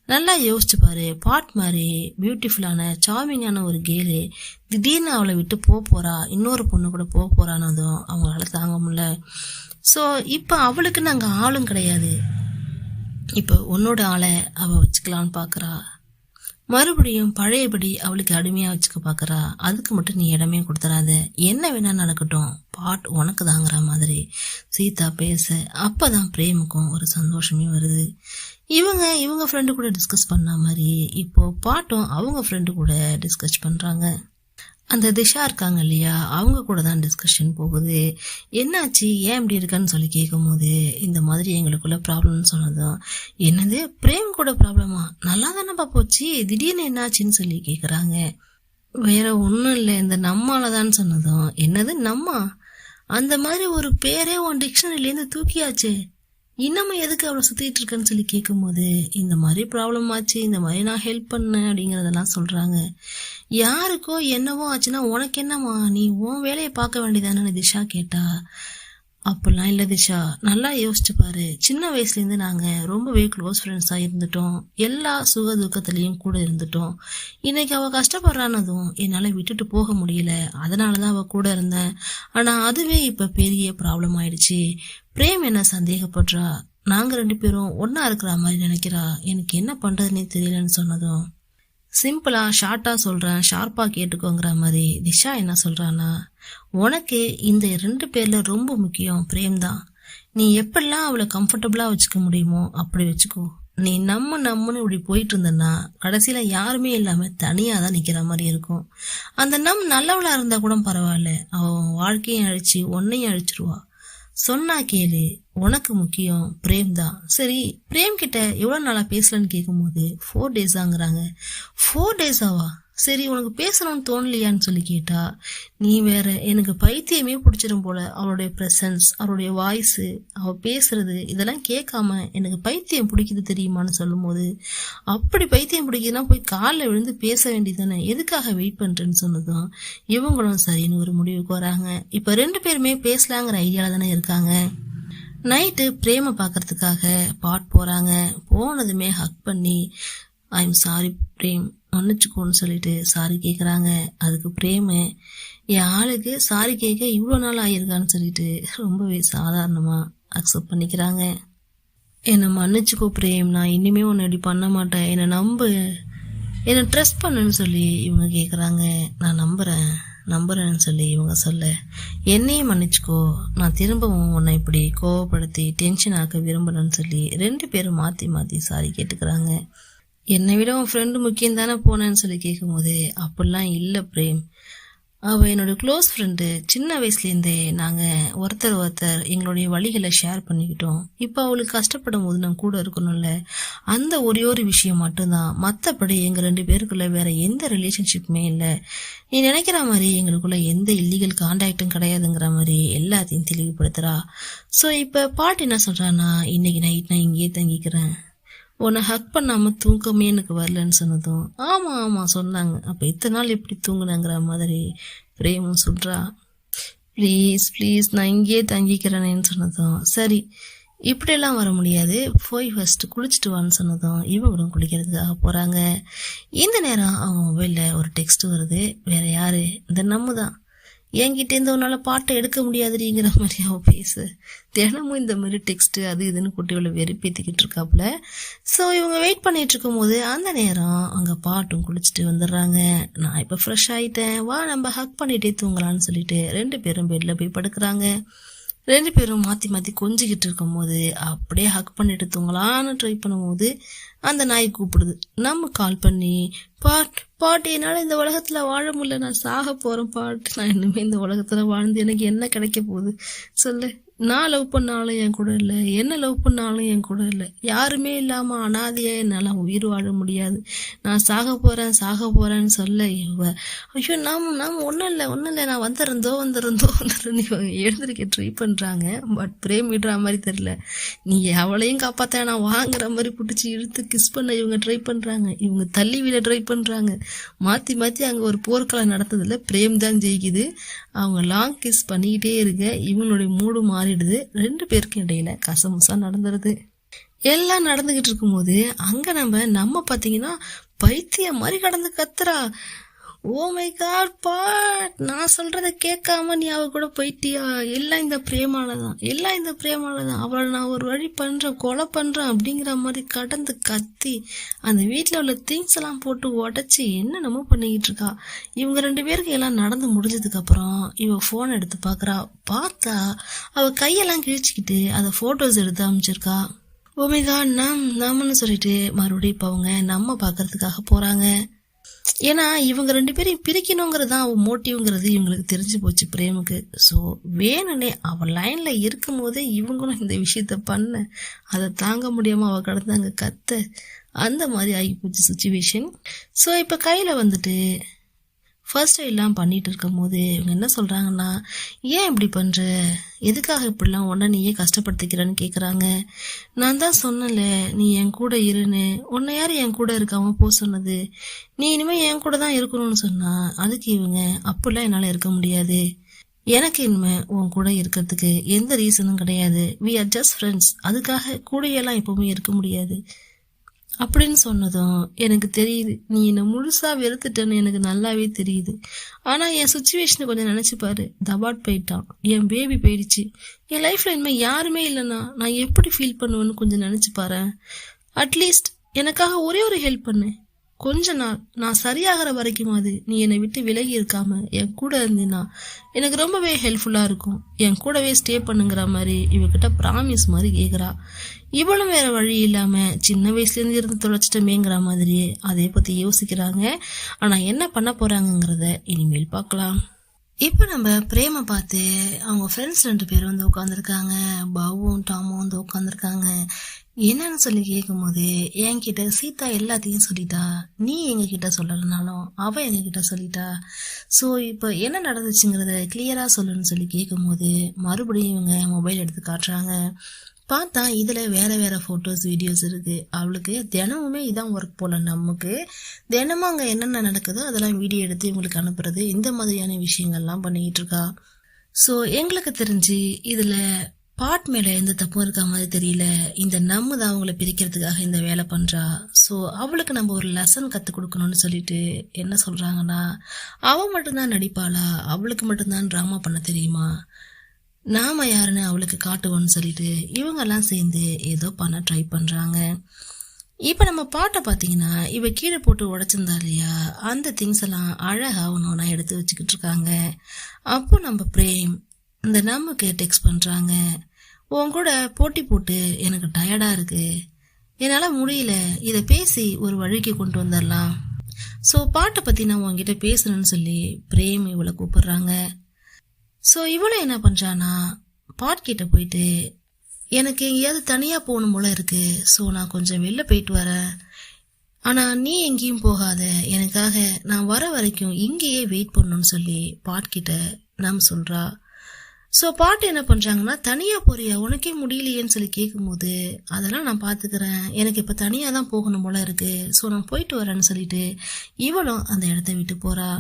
நல்லா யோசிச்சு பாரு, பாட் மாதிரி பியூட்டிஃபுல்லான சார்மிங்கான ஒரு கேலு திடீர்னு அவளை விட்டு போறா, இன்னொரு பொண்ணு கூட போறானதும் அவங்களால தாங்க முடியல. ஸோ இப்ப அவளுக்கு நாங்க ஆளும் கிடையாது, இப்ப உன்னோட ஆளை அவ வச்சுக்கலான்னு பாக்குறா. மறுபடியும் பழையபடி அவளுக்கு அடிமையா வச்சுக்க பாக்குறா. அதுக்கு மட்டும் நீ இடமே கொடுத்துறாத, என்ன வேணா நடக்கட்டும், பாட் உனக்கு தாங்குற மாதிரி சீதா பேச அப்பதான் பிரேமுக்கும் ஒரு சந்தோஷமே வருது. இவங்க ஃப்ரெண்டு கூட டிஸ்கஸ் பண்ண மாதிரி இப்போ பாட்டும் அவங்க ஃப்ரெண்டு கூட டிஸ்கஸ் பண்றாங்க. அந்த திஷா இருக்காங்க இல்லையா, அவங்க கூட தான் டிஸ்கஷன் போகுது. என்னாச்சு, ஏன் இப்படி இருக்கான்னு சொல்லி கேட்கும் போது இந்த மாதிரி எங்களுக்குள்ள ப்ராப்ளம்னு சொன்னதும் என்னது பிரேம் கூட ப்ராப்ளமா, நல்லா தானப்பா போச்சு, திடீர்னு என்னாச்சுன்னு சொல்லி கேக்குறாங்க. வேற ஒன்றும் இல்லை, இந்த நம்மாலதான் சொன்னதும் என்னது நம்மா, அந்த மாதிரி ஒரு பேரே உன் டிக்ஷனரியிலேருந்து தூக்கியாச்சு, இன்னமும் எதுக்கு அவளை சுத்திட்டு இருக்கேன்னு சொல்லி கேட்கும்போது இந்த மாதிரி ப்ராப்ளம் ஆச்சு, இந்த மாதிரி நான் ஹெல்ப் பண்ணேன் அப்படிங்கறதெல்லாம் சொல்றாங்க. யாருக்கோ என்னவோ ஆச்சுன்னா உனக்கு என்னம்மா, நீ உன் வேலையை பார்க்க வேண்டியதானு திஷா கேட்டா, அப்படிலாம் இல்ல திஷா, நல்லா யோசிச்சு பாரு, சின்ன வயசுல இருந்து நாங்க ரொம்பவே க்ளோஸ் ஃப்ரெண்ட்ஸா இருந்துட்டோம், எல்லா சுக துக்கத்திலயும் கூட இருந்துட்டோம். இன்னைக்கு அவ கஷ்டப்படுறானதும் என்னால விட்டுட்டு போக முடியல, அதனாலதான் அவ கூட இருந்தேன். ஆனா அதுவே இப்ப பெரிய ப்ராப்ளம் ஆயிடுச்சு. பிரேம் என்ன சந்தேகப்படுறா, நாங்க 2 பேரும் ஒன்னா இருக்கிற மாதிரி நினைக்கிறா, எனக்கு என்ன பண்றதுன்னே தெரியலன்னு சொன்னதும், சிம்பிளா ஷார்ட்டா சொல்றேன், ஷார்ப்பா கேட்டுக்கோங்கிற மாதிரி திஷா என்ன சொல்றானா, உனக்கு இந்த 2 பேர்ல ரொம்ப முக்கியம் பிரேம் தான். நீ எப்படிலாம் அவளை கம்ஃபர்டபுளா வச்சுக்க முடியுமோ அப்படி வச்சுக்கோ. நீ நம்மன்னு இப்படி போயிட்டு இருந்தன்னா கடைசியில யாருமே இல்லாம தனியா தான் நிக்கிற மாதிரி இருக்கும். அந்த நல்லவளா இருந்தா கூட பரவாயில்ல, அவன் வாழ்க்கையும் அழிச்சு உன்னையும் அழிச்சிருவா. சொன்னா கேளு, உனக்கு முக்கியம் பிரேம் தான். சரி, பிரேம் கிட்ட எவ்வளவு நாளா பேசலன்னு கேட்கும்போது 4 days-ஆங்கிறாங்க. 4 days-ஆவா? சரி, உனக்கு பேசணும்னு தோணலையான்னு சொல்லி கேட்டா, நீ வேற, எனக்கு பைத்தியமே பிடிச்சிடும் போல அவளுடைய பிரசன்ஸ், அவளுடைய வாய்ஸ், அவ பேசுறது இதெல்லாம் கேட்காம எனக்கு பைத்தியம் பிடிக்குது தெரியுமான்னு சொல்லும் போது, அப்படி பைத்தியம் பிடிக்குதுன்னா போய் காலில் விழுந்து பேச வேண்டியதானே, எதுக்காக வெயிட் பண்றேன்னு சொன்னதும் இவங்களும் சரின்னு ஒரு முடிவுக்கு வராங்க. இப்ப 2 பேருமே பேசலாங்கிற ஐடியால தானே இருக்காங்க. நைட்டு பிரேம பாக்கிறதுக்காக பாட் போறாங்க. போனதுமே ஹக் பண்ணி ஐ எம் சாரி பிரேம், மன்னிச்சுக்கோன்னு சொல்லிட்டு சாரி கேக்குறாங்க. அதுக்கு பிரேம, என் ஆளுக்கு சாரி கேட்க இவ்வளவு நாள் ஆயிருக்கான்னு சொல்லிட்டு ரொம்பவே சாதாரணமா அக்செப்ட் பண்ணிக்கிறாங்க. என்னை மன்னிச்சுக்கோ பிரேம், நான் இனிமே உன்னை இப்படி பண்ண மாட்டேன், என்னை நம்பு, என்னை ட்ரஸ்ட் பண்ணுன்னு சொல்லி இவங்க கேக்குறாங்க. நான் நம்புறேன்னு சொல்லி இவங்க சொல்ல, என்னையும் மன்னிச்சுக்கோ, நான் திரும்பவும் உன்னை இப்படி கோவப்படுத்தி டென்ஷன் ஆக்க விரும்பலன்னு சொல்லி 2 பேரும் மாத்தி மாத்தி சாரி கேட்டுக்கிறாங்க. என்னை விட உன் ஃப்ரெண்டு முக்கியம் தானே போனேன்னு சொல்லி கேட்கும் போது, அப்படிலாம் இல்ல பிரேம், அவ என்னோட க்ளோஸ் ஃப்ரெண்டு, சின்ன வயசுலேருந்தே நாங்க ஒருத்தர் எங்களுடைய வழிகளை ஷேர் பண்ணிக்கிட்டோம். இப்ப அவளுக்கு கஷ்டப்படும் போது நான் கூட இருக்கணும்ல, அந்த ஒரே ஒரு விஷயம் மட்டும்தான், மத்தபடி எங்க 2 பேருக்குள்ள வேற எந்த ரிலேஷன்ஷிப்புமே இல்ல. நீ நினைக்கிற மாதிரி எங்களுக்குள்ள எந்த இல்லீகல் கான்டாக்டும் கிடையாதுங்கிற மாதிரி எல்லாத்தையும் தெளிவுபடுத்துறா. சோ இப்ப பாட்டு என்ன சொல்றான்னா, இன்னைக்கு நைட் நான் இங்கேயே தங்கிக்கிறேன், உன்னை ஹக் பண்ணாம தூக்கமே எனக்கு வரலன்னு சொன்னதும், ஆமா சொன்னாங்க, அப்ப இத்தனை நாள் எப்படி தூங்குனங்கிற மாதிரி பிரேமும் சொல்றா. ப்ளீஸ் நான் இங்கேயே தங்கிக்கிறேன்னு சொன்னதும், சரி இப்படியெல்லாம் வர முடியாது, போய் ஃபர்ஸ்ட் குளிச்சுட்டு வான்னு சொன்னதும் இவங்களும் குளிக்கிறதுக்காக போறாங்க. இந்த நேரம் அவங்க மொபைல்ல ஒரு டெக்ஸ்ட் வருது. வேற யாரு, இந்த நம்மதான். என்கிட்ட இருந்து உன்னால பாட்டை எடுக்க முடியாதுங்கிற மாதிரி அவ பேசு, தினமும் இந்த மாதிரி டெக்ஸ்ட் அது இதுன்னு குட்டிகளை வெறுப்பேத்திக்கிட்டு இருக்காப்புல. சோ இவங்க வெயிட் பண்ணிட்டு இருக்கும் போது அந்த நேரம் அங்க பாட்டும் குளிச்சுட்டு வந்துடுறாங்க. நான் இப்ப ஃப்ரெஷ் ஆயிட்டேன், வா நம்ம ஹக் பண்ணிட்டே தூங்கலான்னு சொல்லிட்டு 2 பேரும் பெட்ல போய் படுக்கிறாங்க. 2 பேரும் மாத்தி மாத்தி கொஞ்சிக்கிட்டு இருக்கும் போது அப்படியே ஹக் பண்ணிட்டு தூங்கலான்னு ட்ரை பண்ணும் போது அந்த நாய் கூப்பிடுது. நம்ம கால் பண்ணி, பாட்டு என்னால இந்த உலகத்துல வாழ முடியல, நான் சாக போறேன் பாட்டு, நான் இனிமே இந்த உலகத்துல வாழ்ந்து எனக்கு என்ன கிடைக்க போகுது சொல்லு, நான் லவ் பண்ணாலும் என் கூட இல்ல, என்ன லவ் பண்ணாலும் என் கூட இல்ல, யாருமே இல்லாம அனாதையா என்னால உயிர் வாழ முடியாது, நான் சாக போறேன்னு சொல்ல இவ, ஐயோ நாம ஒன்னும் இல்ல நான் வந்துருந்தோ எழுந்திருக்க ட்ரை பண்றாங்க. பட் பிரேம் விடுற மாதிரி தெரியல. நீ அவளையும் காப்பாத்த நான் வாங்குற மாதிரி புடிச்சு இழுத்து கிஸ் பண்ண இவங்க ட்ரை பண்றாங்க, இவங்க தள்ளி விட ட்ரை பண்றாங்க. மாத்தி அங்க ஒரு போர்க்களம் நடந்ததுல பிரேம் தான் ஜெயிக்குது. அவங்க லாங் கிஸ் பண்ணிக்கிட்டே இருக்க இவங்களுடைய மூடு மாறிடுது. 2 பேருக்கும் இடையில கசமுசா நடந்துருது. எல்லாம் நடந்துகிட்டு இருக்கும் போது அங்க நம்ம பாத்தீங்கன்னா பைத்தியம் மாதிரி கடந்து கத்துறா. ஓ மை காட் பாட், நான் சொல்றத கேட்காம நீ அவ கூட போயிட்டியா, எல்லாம் இந்த பிரேமாலதான், அவளை நான் ஒரு வழி பண்றேன், கொலை பண்றேன் அப்படிங்கிற மாதிரி கடந்து கத்தி அந்த வீட்டுல உள்ள திங்ஸ் எல்லாம் போட்டு உடைச்சு என்னென்னமோ பண்ணிக்கிட்டு இருக்கா. இவங்க 2 பேருக்கு எல்லாம் நடந்து முடிஞ்சதுக்கு அப்புறம் இவ போன் எடுத்து பார்த்தா அவ கையெல்லாம் கிழிச்சுக்கிட்டு அதை போட்டோஸ் எடுத்து அமைச்சிருக்கா. ஓமேகா நம்மன்னு சொல்லிட்டு மறுபடியும் இப்ப அவங்க நம்ம பாக்குறதுக்காக போறாங்க. ஏன்னா இவங்க 2 பேரையும் பிரிக்கணுங்கிறது தான் அவன் மோட்டிவ்ங்கிறது இவங்களுக்கு தெரிஞ்சு போச்சு பிரேமுக்கு. சோ வேணும்னே அவ லைன்ல இருக்கும் போதே இவங்களும் இந்த விஷயத்த பண்ண அதை தாங்க முடியாம அவ கடந்தாங்க கத்த, அந்த மாதிரி ஆகி போச்சு சுச்சுவேஷன். சோ இப்ப கையில வந்துட்டு ஃபர்ஸ்ட் எல்லாம் பண்ணிட்டு இருக்கும் போது இவங்க என்ன சொல்றாங்கன்னா, ஏன் இப்படி பண்ற, எதுக்காக இப்படிலாம் உன்னை நீயே கஷ்டப்படுத்திக்கிறன்னு கேக்குறாங்க. நான் தான் சொன்னல, நீ என் கூட இருன்னு. உன்னை யாரு என் கூட இருக்காம போ சொன்னது, நீ இனிமே என் கூட தான் இருக்கணும்னு சொன்னா அதுக்கு இவங்க, அப்படிலாம் என்னால இருக்க முடியாது, எனக்கு இனிமே உன் கூட இருக்கிறதுக்கு எந்த ரீசனும் கிடையாது, வி ஆர் ஜஸ்ட் ஃப்ரெண்ட்ஸ், அதுக்காக கூடையெல்லாம் எப்பவுமே இருக்க முடியாது அப்படின்னு சொன்னதும் எனக்கு தெரியுது நீ என்னை முழுசா வெறுத்துட்டேன்னு எனக்கு நல்லாவே தெரியுது. ஆனா என் சுச்சுவேஷனை கொஞ்சம் நினைச்சு பாரு. தபாட் போயிட்டான், என் பேபி போயிடுச்சு, என் லைஃப்ல இனிமே யாருமே இல்லைன்னா நான் எப்படி ஃபீல் பண்ணுவேன்னு கொஞ்சம் நினைச்சு பாரு. அட்லீஸ்ட் எனக்காக ஒரே ஒரு ஹெல்ப் பண்ணு. கொஞ்ச நாள் நான் சரியாகிற வரைக்குமாவது நீ என்னை விட்டு விலகி இருக்காம என் கூட இருந்தீன்னா எனக்கு ரொம்பவே ஹெல்ப்ஃபுல்லா இருக்கும். என் கூடவே ஸ்டே பண்ணுங்கிற மாதிரி இவகிட்ட ப்ராமிஸ் மாதிரி கேக்குறா. இவளும் வேற வழி இல்லாம சின்ன வயசுல இருந்து இருந்து தொலைச்சிட்டமேங்கிற மாதிரி அதை பத்தி யோசிக்கிறாங்க. ஆனா என்ன பண்ண போறாங்கிறத இனிமேல் பார்க்கலாம். இப்ப நம்ம பிரேம பார்த்து அவங்க ஃப்ரெண்ட்ஸ் 2 பேரும் வந்து உட்காந்துருக்காங்க. பாவும் டாமும் வந்து உட்காந்துருக்காங்க. என்னன்னு சொல்லி கேட்கும் போது என்கிட்ட சீதா எல்லாத்தையும் சொல்லிட்டா, நீ எங்க கிட்ட சொல்லலனாலும் அவ எங்க கிட்ட சொல்லிட்டா. சோ இப்ப என்ன நடந்துச்சுங்கிறத கிளியரா சொல்லுன்னு சொல்லி கேட்கும் போது மறுபடியும் இவங்க மொபைல் எடுத்து காட்டுறாங்க. பார்த்தா இதுல வேற வேற போட்டோஸ் வீடியோஸ் இருக்கு. அவளுக்கு தினமுமே இதான் ஒர்க் போல. நமக்கு தினமும் அங்க என்னென்ன நடக்குதோ அதெல்லாம் வீடியோ எடுத்து இவங்களுக்கு அனுப்புறது, இந்த மாதிரியான விஷயங்கள்லாம் பண்ணிக்கிட்டு இருக்கா. சோ எங்களுக்கு தெரிஞ்சு இதுல பாட் மேல எந்த தப்பும் இருக்க மாதிரி தெரியல. இந்த நம்ம தான் அவங்கள பிரிக்கிறதுக்காக இந்த வேலை பண்றா. சோ அவளுக்கு நம்ம ஒரு லெசன் கத்து கொடுக்கணும்னு சொல்லிட்டு என்ன சொல்றாங்கன்னா, அவ மட்டும்தான் நடிப்பாளா, அவளுக்கு மட்டும்தான் டிராமா பண்ண தெரியுமா, நாம யாருன்னு அவளுக்கு காட்டுவோம்னு சொல்லிட்டு இவங்க எல்லாம் சேர்ந்து ஏதோ பண்ண ட்ரை பண்றாங்க. இப்ப நம்ம பாட்டை பாத்தீங்கன்னா இவ கீழே போட்டு உடைச்சிருந்தா இல்லையா, அந்த திங்ஸ் எல்லாம் அழகா ஒன்னொன்னா எடுத்து வச்சுக்கிட்டு இருக்காங்க. அப்போ நம்ம பிரேம் இந்த நமக்கு டெக்ஸ்ட் பண்றாங்க, உன் கூட போட்டி போட்டு எனக்கு டயர்டா இருக்கு, என்னால முடியல, இத பேசி ஒரு வழிக்கு கொண்டு வந்துடலாம். சோ பாட்டை பத்தி நான் உன்கிட்ட பேசணும்னு சொல்லி பிரேம் இவளை கூப்பிடுறாங்க. சோ இவளும் என்ன பண்றானா, பாட் கிட்ட போயிட்டு எனக்கு எங்கேயாவது தனியா போகணும் போல இருக்கு, சோ நான் கொஞ்சம் வெளில போயிட்டு வரேன், ஆனா நீ எங்கேயும் போகாத, எனக்காக நான் வர வரைக்கும் இங்கேயே வெயிட் பண்ணணும்னு சொல்லி பாட் கிட்ட நாம் சொல்றா. சோ பாட்டு என்ன பண்றாங்கன்னா, தனியா போறியா, உனக்கே முடியலையேன்னு சொல்லி கேட்கும் போது அதெல்லாம் நான் பாத்துக்கிறேன், எனக்கு இப்ப தனியா தான் போகணும் போல இருக்கு, சோ நான் போயிட்டு வரேன்னு சொல்லிட்டு இவளும் அந்த இடத்த விட்டு போறா.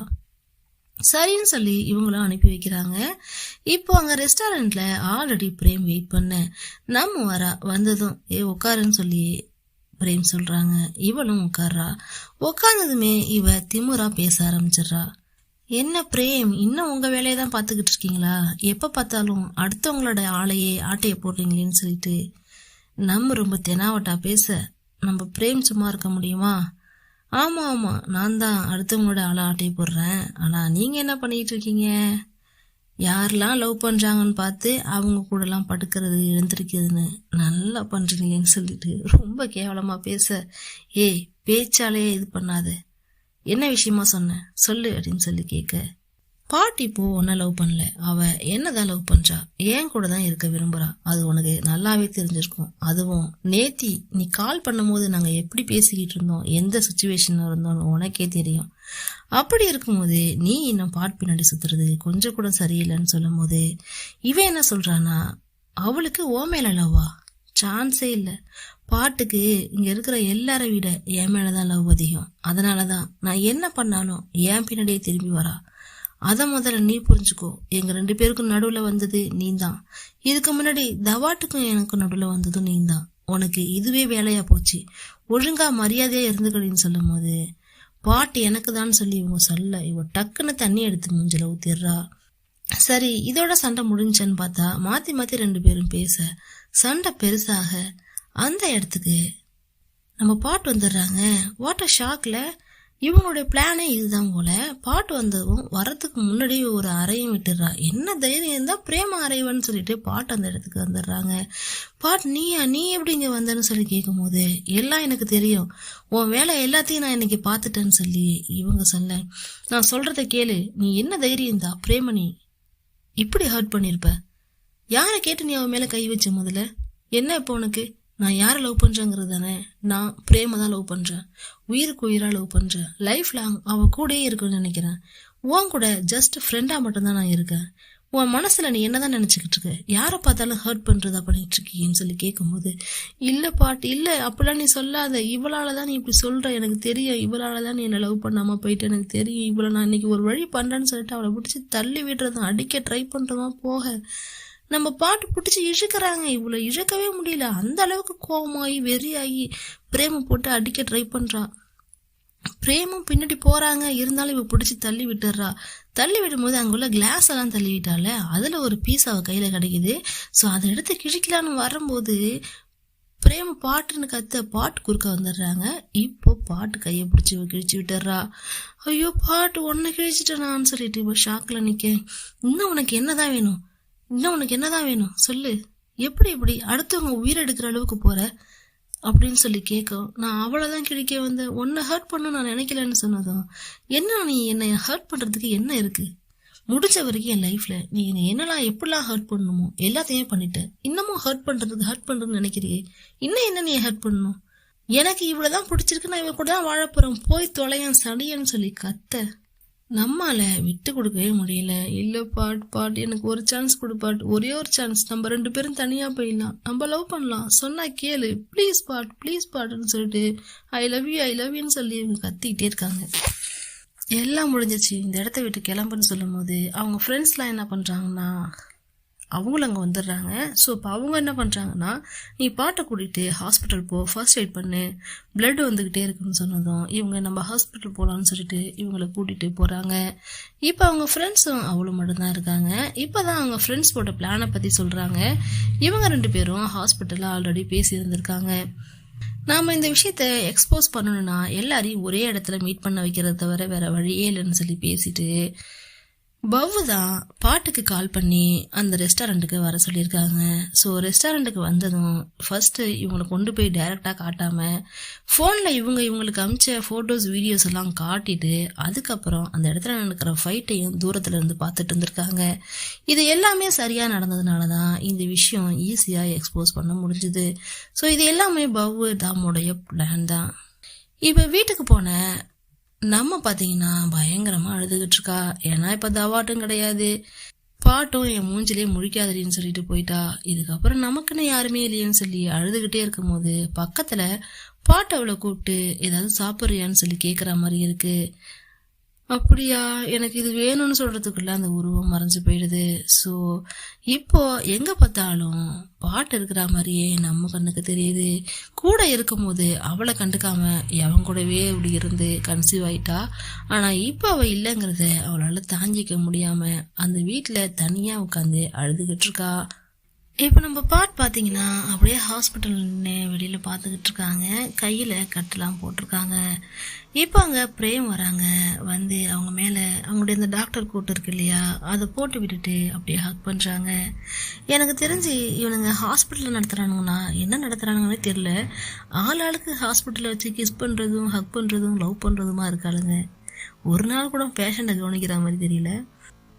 சரின்னு சொல்லி இவங்களும் அனுப்பி வைக்கிறாங்க. இப்போ அங்க ரெஸ்டாரண்ட்ல ஆல்ரெடி பிரேம் வெயிட் பண்ண நம்ம வந்ததும் உட்காருன்னு சொல்லி பிரேம் சொல்றாங்க. இவளும் உட்கார்றா. உட்கார்ந்ததுமே இவ திமுறா பேச ஆரம்பிச்சிடுறா. என்ன பிரேம், இன்னும் உங்க வேலையை தான் பாத்துக்கிட்டு இருக்கீங்களா, எப்ப பார்த்தாலும் அடுத்தவங்களோட ஆட்டைய போடுறீங்களேன்னு சொல்லிட்டு நம்ம ரொம்ப தெனாவட்டா பேச நம்ம பிரேம் சும்மா இருக்க முடியுமா? ஆமா ஆமா, நான் தான் அடுத்தவங்களோட ஆட்டையை போடுறேன், ஆனா நீங்க என்ன பண்ணிட்டு இருக்கீங்க, யாரெல்லாம் லவ் பண்றாங்கன்னு பார்த்து அவங்க கூட எல்லாம் படுக்கிறது எழுந்திருக்கிறதுன்னு நல்லா பண்றீங்களேன்னு சொல்லிட்டு ரொம்ப கேவலமா பேச, ஏய் பேச்சாலே இது பண்ணாத, என்ன விஷயமா சொன்ன சொல்லு அப்படின்னு சொல்லி கேட்க, பாட்டி இப்போ உன்ன லவ் பண்ணல, அவ என்னதான் லவ் பண்றா, ஏன் கூட தான் இருக்க விரும்புறா, அது உனக்கு நல்லாவே தெரிஞ்சிருக்கும். அதுவும் நேத்தி நீ கால் பண்ணும் போது நாங்க எப்படி பேசிக்கிட்டு இருந்தோம், எந்த சுச்சுவேஷன்ல இருந்தோம் உனக்கே தெரியும். அப்படி இருக்கும்போது நீ இன்னும் பாட் பின்னாடி சுத்துறது கொஞ்சம் கூட சரியில்லைன்னு சொல்லும் போது இவன் என்ன சொல்றானா, அவளுக்கு ஓ மேல லவ்வா, சான்ஸே இல்ல, பாட்டுக்கு இங்க இருக்கிற எல்லாரை விட என் மேலதான் லவ் அதிகம், அதனாலதான் நான் என்ன பண்ணாலும் என் பின்னாடியே திரும்பி வரா, அத முதல்ல நீ புரிஞ்சுக்கோ, எங்க 2 பேருக்கும் நடுவுல வந்தது நீ தான், இதுக்கு முன்னாடி தவாட்டுக்கும் எனக்கு நடுவுல வந்ததும் நீ தான், உனக்கு இதுவே வேலையா போச்சு, ஒழுங்கா மரியாதையா இருந்துக்கடின்னு சொல்லும் போது பாட்டு எனக்கு தான் சொல்லி இவங்க சொல்ல இவ டக்குன்னு தண்ணி எடுத்து மூஞ்சில ஊத்திடுறா. சரி இதோட சண்டை முடிஞ்சுன்னு பார்த்தா மாத்தி மாத்தி 2 பேரும் பேச சண்டை பெருசாக அந்த இடத்துக்கு நம்ம பாட்டு வந்துடுறாங்க. வாட்டர் ஷாக்ல இவங்களுடைய பிளானே இதுதான் போல. பாட்டு வந்ததும் வரத்துக்கு முன்னாடி ஒரு அறையும் விட்டுடுறா. என்ன தைரியம் இருந்தா பிரேம அறைவன்னு சொல்லிட்டு பாட்டு அந்த இடத்துக்கு வந்துடுறாங்க. பாட்டு நீ எப்படி இங்க வந்தன்னு சொல்லி கேட்கும் போது எல்லாம் எனக்கு தெரியும், உன் வேலை எல்லாத்தையும் நான் இன்னைக்கு பாத்துட்டேன்னு சொல்லி இவங்க சொல்ல, நான் சொல்றத கேளு, நீ என்ன தைரியம் தான் பிரேம நீ இப்படி ஹர்ட் பண்ணிருப்ப, யாரை கேட்டு நீ அவன் மேல கை வச்ச, முதல்ல என்ன இப்போ உனக்கு, நான் யாரை லவ் பண்றேங்கிறது தானே, நான் பிரேம தான் லவ் பண்றேன், உயிருக்கு உயிரா லவ் பண்றேன், லைஃப் லாங் அவ கூடயே இருக்குன்னு நினைக்கிறேன், உன் கூட ஜஸ்ட் ஃப்ரெண்டா மட்டும்தான் நான் இருக்கேன். உன் மனசுல நீ என்னதான் நினைச்சுக்கிட்டு இருக்க? யாரை பார்த்தாலும் ஹர்ட் பண்றதா பண்ணிட்டு இருக்கீன்னு சொல்லி கேட்கும்போது, இல்ல பாட்டு இல்ல, அப்படிலாம் நீ சொல்லாத, இவளாலதான் நீ இப்படி சொல்ற, எனக்கு தெரியும், இவளாலதான் நீ என்ன லவ் பண்ணாம போயிட்டு, எனக்கு தெரியும், இவ்வளவு நான் இன்னைக்கு ஒரு வழி பண்றேன்னு சொல்லிட்டு அவளை பிடிச்சி தள்ளி விடுறதும் அடிக்க ட்ரை பண்றதா போக நம்ம பாட்டு பிடிச்சி இழுக்கிறாங்க. இவ்வளவு இழுக்கவே முடியல, அந்த அளவுக்கு கோவமாயி வெறியாகி பிரேம போட்டு அடிக்க ட்ரை பண்றா. பிரேமும் பின்னாடி போறாங்க, இருந்தாலும் இவ பிடிச்சி தள்ளி விட்டுறா. தள்ளி விடும்போது அங்குள்ள கிளாஸ் எல்லாம் தள்ளி விட்டால, அதுல ஒரு பீஸ் அவ கையில கிடைக்குது. சோ அதை எடுத்து கிழிக்கலான்னு வரும்போது பிரேம பாட்டுன்னு கத்த பாட்டு குறுக்க வந்துடுறாங்க. இப்போ பாட்டு கையை பிடிச்சி கிழிச்சு விட்டுறா. ஐயோ பாட்டு ஒன்ன கிழிச்சிட்டேனான்னு சொல்லிட்டு இப்போ ஷாக்ல நிக்க. இன்னும் உனக்கு என்னதான் வேணும்? இன்னும் உனக்கு என்னதான் வேணும் சொல்லு, எப்படி இப்படி அடுத்தவங்க உயிரை எடுக்கிற அளவுக்கு போற அப்படின்னு சொல்லி கேட்கும். நான் அவ்வளவுதான் கிழிக்க வந்தேன், உன்னை ஹர்ட் பண்ண நான் நினைக்கலன்னு சொன்னதும், என்ன நீ என்னை ஹர்ட் பண்றதுக்கு என்ன இருக்கு? முடிஞ்ச வரைக்கும் என் லைஃப்ல நீ என்னெல்லாம் எப்படிலாம் ஹர்ட் பண்ணணுமோ எல்லாத்தையுமே பண்ணிட்ட. இன்னமும் ஹர்ட் பண்றதுன்னு நினைக்கிறியே, இன்னும் என்ன நீ ஹர்ட் பண்ணணும்? எனக்கு இவ்வளவுதான் பிடிச்சிருக்கு, நான் இவ கூட தான் வாழப்போறேன், போய் தொலையன் சடியன்னு சொல்லி கத்த நம்மால விட்டு கொடுக்கவே முடியல. இல்ல பாட்டு எனக்கு ஒரு சான்ஸ் கொடுப்பாட்டு, ஒரே ஒரு சான்ஸ், நம்ம 2 பேரும் தனியா போயிடலாம், நம்ம லவ் பண்ணலாம், சொன்னா கேளு, ப்ளீஸ் பாட்டுன்னு சொல்லிட்டு ஐ லவ் யூன்னு சொல்லி இவங்க கத்திக்கிட்டே இருக்காங்க. எல்லாம் முடிஞ்சிச்சு, இந்த இடத்த விட்டு கிளம்புன்னு சொல்லும் போது அவங்க ஃப்ரெண்ட்ஸ்லாம் என்ன பண்றாங்கன்னா அவங்களும் அங்கே வந்துடுறாங்க. ஸோ இப்போ அவங்க என்ன பண்ணுறாங்கன்னா, நீ பாட்டை கூட்டிகிட்டு ஹாஸ்பிட்டல் போ, ஃபர்ஸ்ட் எய்ட் பண்ணு, பிளட் வந்துக்கிட்டே இருக்குன்னு சொன்னதும் இவங்க நம்ம ஹாஸ்பிட்டல் போகலான்னு சொல்லிட்டு இவங்களை கூட்டிகிட்டு போகிறாங்க. இப்போ அவங்க ஃப்ரெண்ட்ஸும் அவ்வளோ மட்டும்தான் இருக்காங்க. இப்போ தான் அவங்க ஃப்ரெண்ட்ஸ் போட்ட பிளானை பற்றி சொல்கிறாங்க. இவங்க 2 பேரும் ஹாஸ்பிட்டலில் ஆல்ரெடி பேசி இருந்திருக்காங்க. நாம் இந்த விஷயத்த எக்ஸ்போஸ் பண்ணணும்னா எல்லாரையும் ஒரே இடத்துல மீட் பண்ண வைக்கிறத தவிர வேற வழியே இல்லைன்னு சொல்லி பேசிட்டு பவ்வு தான் பாட்டுக்கு கால் பண்ணி அந்த ரெஸ்டாரண்ட்டுக்கு வர சொல்லியிருக்காங்க. ஸோ ரெஸ்டாரண்ட்டுக்கு வந்ததும் ஃபர்ஸ்ட் இவங்களை கொண்டு போய் டைரக்டா காட்டாம ஃபோனில் இவங்களுக்கு அமிச்ச ஃபோட்டோஸ் வீடியோஸ் எல்லாம் காட்டிட்டு அதுக்கப்புறம் அந்த இடத்துல நடக்கிற ஃபைட்டையும் தூரத்துல இருந்து பார்த்துட்டு இருந்திருக்காங்க. இது எல்லாமே சரியா நடந்ததுனால தான் இந்த விஷயம் ஈஸியா எக்ஸ்போஸ் பண்ண முடிஞ்சுது. ஸோ இது எல்லாமே பவ்வு தாமோடைய பிளான் தான். இப்போ வீட்டுக்கு போன நம்ம பாத்தீங்கன்னா பயங்கரமா அழுதுகிட்டு இருக்கா. ஏன்னா இப்ப தவாட்டும் கிடையாது, பாட்டும் என் மூஞ்சிலே முழிக்காதடின்னு சொல்லிட்டு போயிட்டா. இதுக்கப்புறம் நமக்குன்னு யாருமே இல்லையேன்னு சொல்லி அழுதுகிட்டே இருக்கும் போது பக்கத்துல பாட்டு அவளை கூப்பிட்டு ஏதாவது சாப்பிட்றியான்னு சொல்லி கேக்குற மாதிரி இருக்கு. அப்படியா, எனக்கு இது வேணும்னு சொல்றதுக்குள்ள அந்த உருவம் மறைஞ்சு போயிடுது. ஸோ இப்போ எங்க பார்த்தாலும் பாட்டு இருக்கிற மாதிரியே நம்ம கண்ணுக்கு தெரியுது. கூட இருக்கும் போது அவளை கண்டுக்காம எவன் கூடவே இப்படி இருந்து கன்சீவ் ஆயிட்டா. ஆனா இப்ப அவ இல்லைங்கிறத அவளால தாங்கிக்க முடியாம அந்த வீட்டுல தனியா உட்காந்து அழுதுகிட்டு இருக்கா. இப்போ நம்ம பாட்டு பார்த்தீங்கன்னா அப்படியே ஹாஸ்பிட்டல் வெளியில பார்த்துக்கிட்டு இருக்காங்க. கையில கட்டெல்லாம் போட்டிருக்காங்க. இப்போ அங்கே பிரேம் வராங்க. வந்து அவங்க மேலே அவங்களுடைய இந்த டாக்டர் கோட் இருக்கு இல்லையா, அதை போட்டு விட்டுட்டு அப்படியே ஹக் பண்ணுறாங்க. எனக்கு தெரிஞ்சு இவனுங்க ஹாஸ்பிட்டலில் நடத்துகிறானுங்கன்னா என்ன நடத்துகிறானுங்கன்னே தெரியல. ஆளுக்கு ஹாஸ்பிட்டலில் வச்சு கிஸ் பண்ணுறதும் ஹக் பண்ணுறதும் லவ் பண்ணுறதுமா இருக்காளுங்க. ஒரு நாள் கூட பேஷண்ட்டை கவனிக்கிற மாதிரி தெரியல.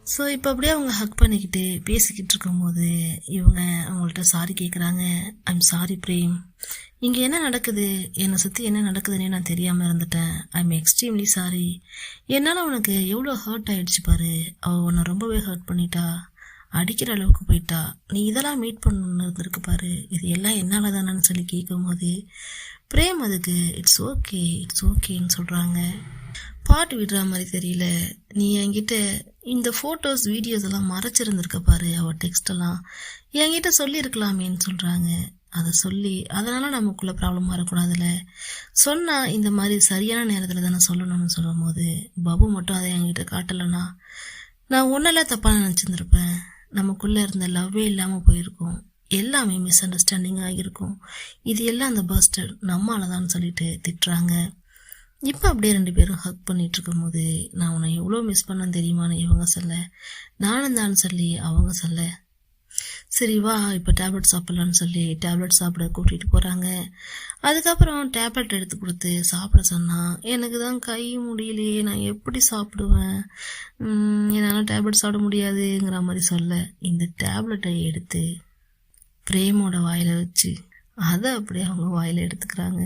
ஸோ இப்போ அப்படியே அவங்க ஹக் பண்ணிக்கிட்டு பேசிக்கிட்டு இருக்கும்போது இவங்க அவங்கள்ட்ட சாரி கேட்குறாங்க. ஐம் சாரி பிரேம், இங்கே என்ன நடக்குது, என்னை சுற்றி என்ன நடக்குதுன்னே நான் தெரியாமல் இருந்துட்டேன். I'm extremely sorry. என்னால் உனக்கு எவ்வளோ ஹர்ட் ஆயிடுச்சு பாரு. அவள் உன்னை ரொம்பவே ஹர்ட் பண்ணிட்டா, அடிக்கிற அளவுக்கு போயிட்டா. நீ இதெல்லாம் மீட் பண்ணணுன்னு இருந்திருக்கு பாரு, இது எல்லாம் என்னால் தானேன்னு சொல்லி கேட்கும்போது பிரேம் அதுக்கு இட்ஸ் ஓகேன்னு சொல்கிறாங்க. பாட்டு விடுற மாதிரி தெரியல, நீ என்கிட்ட இந்த ஃபோட்டோஸ் வீடியோஸ் எல்லாம் மறைச்சிருந்திருக்க பாரு, அவள் டெக்ஸ்ட் எல்லாம் என்கிட்ட சொல்லியிருக்கலாமேன்னு சொல்கிறாங்க. அதை சொல்லி அதனால நமக்குள்ள ப்ராப்ளம் வரக்கூடாதுல்ல, சொன்னா இந்த மாதிரி சரியான நேரத்தில் தானே சொல்லணும்னு சொல்லும் போது பபு மட்டும் அதை என்கிட்ட காட்டலைன்னா நான் ஒன்னெல்லாம் தப்பாக நினச்சிருந்துருப்பேன். நமக்குள்ள இருந்த லவ்வே இல்லாமல் போயிருக்கும், எல்லாமே மிஸ் அண்டர்ஸ்டாண்டிங் ஆகியிருக்கும். இது எல்லாம் அந்த பஸ்டர் நம்மாலதான்னு சொல்லிட்டு திட்டுறாங்க. இப்போ அப்படியே 2 பேரும் ஹக் பண்ணிட்டு இருக்கும் போது நான் உன்னை எவ்வளோ மிஸ் பண்ணேன்னு தெரியுமான்னு இவங்க சொல்ல, நானும் தான் சொல்லி அவங்க சொல்ல, சரி வா இப்போ டேப்லெட் சாப்பிட்லான்னு சொல்லி டேப்லெட் சாப்பிட கூட்டிகிட்டு போகிறாங்க. அதுக்கப்புறம் டேப்லெட் எடுத்து கொடுத்து சாப்பிட சொன்னால் எனக்கு தான் கை முடியலையே, நான் எப்படி சாப்பிடுவேன், என்னால் டேப்லெட் சாப்பிட முடியாதுங்கிற மாதிரி சொல்ல இந்த டேப்லெட்டை எடுத்து பிரேமோட வாயில் வச்சு அதை அப்படியே அவங்க வாயில் எடுத்துக்கிறாங்க.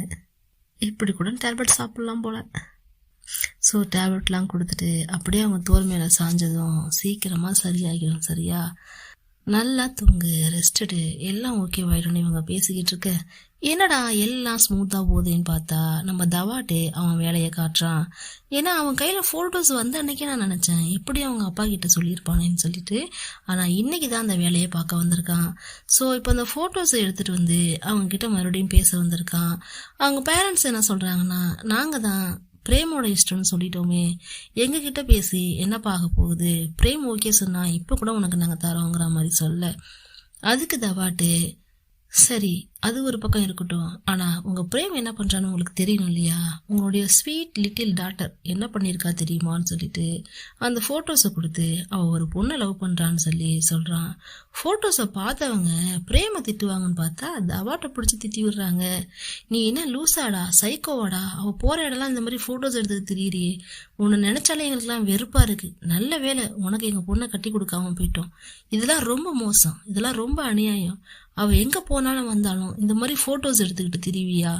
இப்படி கூட டேப்லெட் சாப்பிடலாம் போல. ஸோ டேப்லெட்லாம் கொடுத்துட்டு அப்படியே அவங்க தோல் மேலே சாஞ்சதும் சீக்கிரமாக சரியாகிடும், சரியா? நல்லா தூங்கு, ரெஸ்டடு, எல்லாம் ஓகேவாயிடும்னு இவங்க பேசிக்கிட்டு இருக்க, என்னடா எல்லாம் ஸ்மூத்தாக போகுதுன்னு பார்த்தா நம்ம தவாட்டே அவன் வேலையை காட்டுறான். ஏன்னா அவன் கையில் ஃபோட்டோஸ் வந்த அன்னைக்கே நான் நினச்சேன் எப்படி அவங்க அப்பா கிட்ட சொல்லியிருப்பானேன்னு சொல்லிட்டு. ஆனால் இன்னைக்கு தான் அந்த வேலையை பார்க்க வந்திருக்கான். ஸோ இப்போ அந்த ஃபோட்டோஸை எடுத்துகிட்டு வந்து அவங்க கிட்ட மறுபடியும் பேச வந்திருக்கான். அவங்க பேரண்ட்ஸ் என்ன சொல்கிறாங்கன்னா, நாங்கள் தான் பிரேமோட இஷ்டம்னு சொல்லிட்டோமே, எங்ககிட்ட பேசி என்னப்பா ஆக போகுது, பிரேம் ஓகே சொன்னா இப்போ கூட உனக்கு நாங்கள் தரோங்கிற மாதிரி சொல்ல, அதுக்கு தவாட்டு சரி அது ஒரு பக்கம் இருக்கட்டும், ஆனா உங்க பிரேம் என்ன பண்றான்னு உங்களுக்கு தெரியணும் இல்லையா, உங்களுடைய ஸ்வீட் லிட்டில் டாட்டர் என்ன பண்ணிருக்கா தெரியுமான்னு சொல்லிட்டு அந்த போட்டோஸை கொடுத்து அவ ஒரு பொண்ணை லவ் பண்றான்னு சொல்லி சொல்றான். போட்டோஸை பார்த்தவங்க பிரேம திட்டுவாங்கன்னு பார்த்தா தவாட்டை பிடிச்சி திட்டி விடுறாங்க. நீ என்ன லூசாடா, சைக்கோவாடா, அவ போற இடம்லாம் இந்த மாதிரி போட்டோஸ் எடுத்து திரியிறியே, உன்னை நினைச்சாலே எங்களுக்குலாம் வெறுப்பா இருக்கு, நல்ல வேலை உனக்கு எங்க பொண்ணை கட்டி கொடுக்காம போயிட்டோம், இதெல்லாம் ரொம்ப மோசம், இதெல்லாம் ரொம்ப அநியாயம், அவ எங்க போனாலும் வந்தாலும் இந்த மாதிரி போட்டோஸ் எடுத்துக்கிட்டு திரிவியா,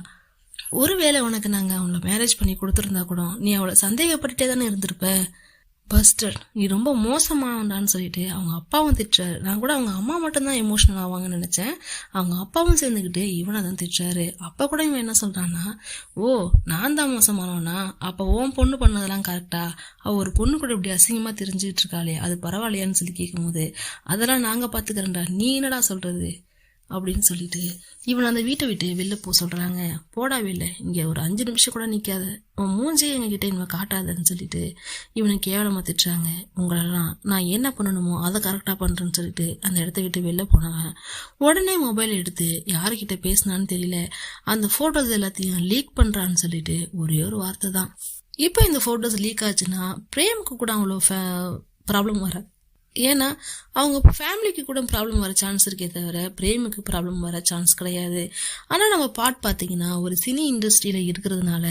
ஒருவேளை உனக்கு நாங்க அவளை மேரேஜ் பண்ணி கொடுத்துருந்தா கூட நீ அவளை சந்தேகப்பட்டுட்டே தானே இருந்திருப்ப, பஸ்டர் நீ ரொம்ப மோசமானடான்னு சொல்லிட்டு அவங்க அப்பாவும் திட்டுறாரு. நான் கூட அவங்க அம்மா மட்டும்தான் எமோஷனல் ஆவாங்கன்னு நினைச்சேன், அவங்க அப்பாவும் சேர்ந்துக்கிட்டு இவனை தான் திட்டுறாரு. அப்பா கூட இவன் என்ன சொல்றான்னா, ஓ நான் தான் மோசமானவனா, அப்ப ஓன் பொண்ணு பண்ணதெல்லாம் கரெக்டா, அவ ஒரு பொண்ணு கூட இப்படி அசிங்கமா தெரிஞ்சுக்கிட்டு இருக்காளே அது பரவாயில்லையான்னு சொல்லி கேட்கும் போது, அதெல்லாம் நாங்க பாத்துக்கிறேன்டா, நீ என்னடா சொல்றது அப்படின்னு சொல்லிட்டு இவன் அந்த வீட்டை விட்டு வெளில போ சொல்றாங்க. போடா வெளில, இங்க ஒரு 5 நிமிஷம் கூட நிக்காத, உன் மூஞ்சே எங்ககிட்ட இவன் காட்டாதன்னு சொல்லிட்டு இவனை கேவலமா திட்டுறாங்க. உங்களெல்லாம் நான் என்ன பண்ணணுமோ அதை கரெக்டா பண்றேன்னு சொல்லிட்டு அந்த இடத்த விட்டு வெளில போனாங்க. உடனே மொபைல் எடுத்து யாருக்கிட்ட பேசினான்னு தெரியல அந்த போட்டோஸ் எல்லாத்தையும் லீக் பண்றான்னு சொல்லிட்டு ஒரே ஒரு வார்த்தை தான். இப்போ இந்த போட்டோஸ் லீக் ஆச்சுன்னா பிரேமுக்கு கூட அவ்வளோ ப்ராப்ளம் வர, ஏன்னா அவங்க ஃபேமிலிக்கு கூட ப்ராப்ளம் வர சான்ஸ் இருக்கே தவிர பிரேமுக்கு ப்ராப்ளம் வர சான்ஸ் கிடையாது. ஆனால் நம்ம பார்த்தீங்கன்னா ஒரு சினி இண்டஸ்ட்ரியில் இருக்கிறதுனால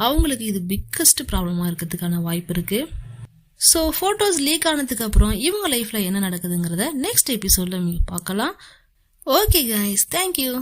அவங்களுக்கு இது பிக்கஸ்ட் ப்ராப்ளமாக இருக்கிறதுக்கான வாய்ப்பு இருக்கு. ஸோ ஃபோட்டோஸ் லீக் ஆனதுக்கு அப்புறம் இவங்க லைஃப்ல என்ன நடக்குதுங்கிறத நெக்ஸ்ட் எபிசோட்ல பார்க்கலாம். Okay guys, thank you.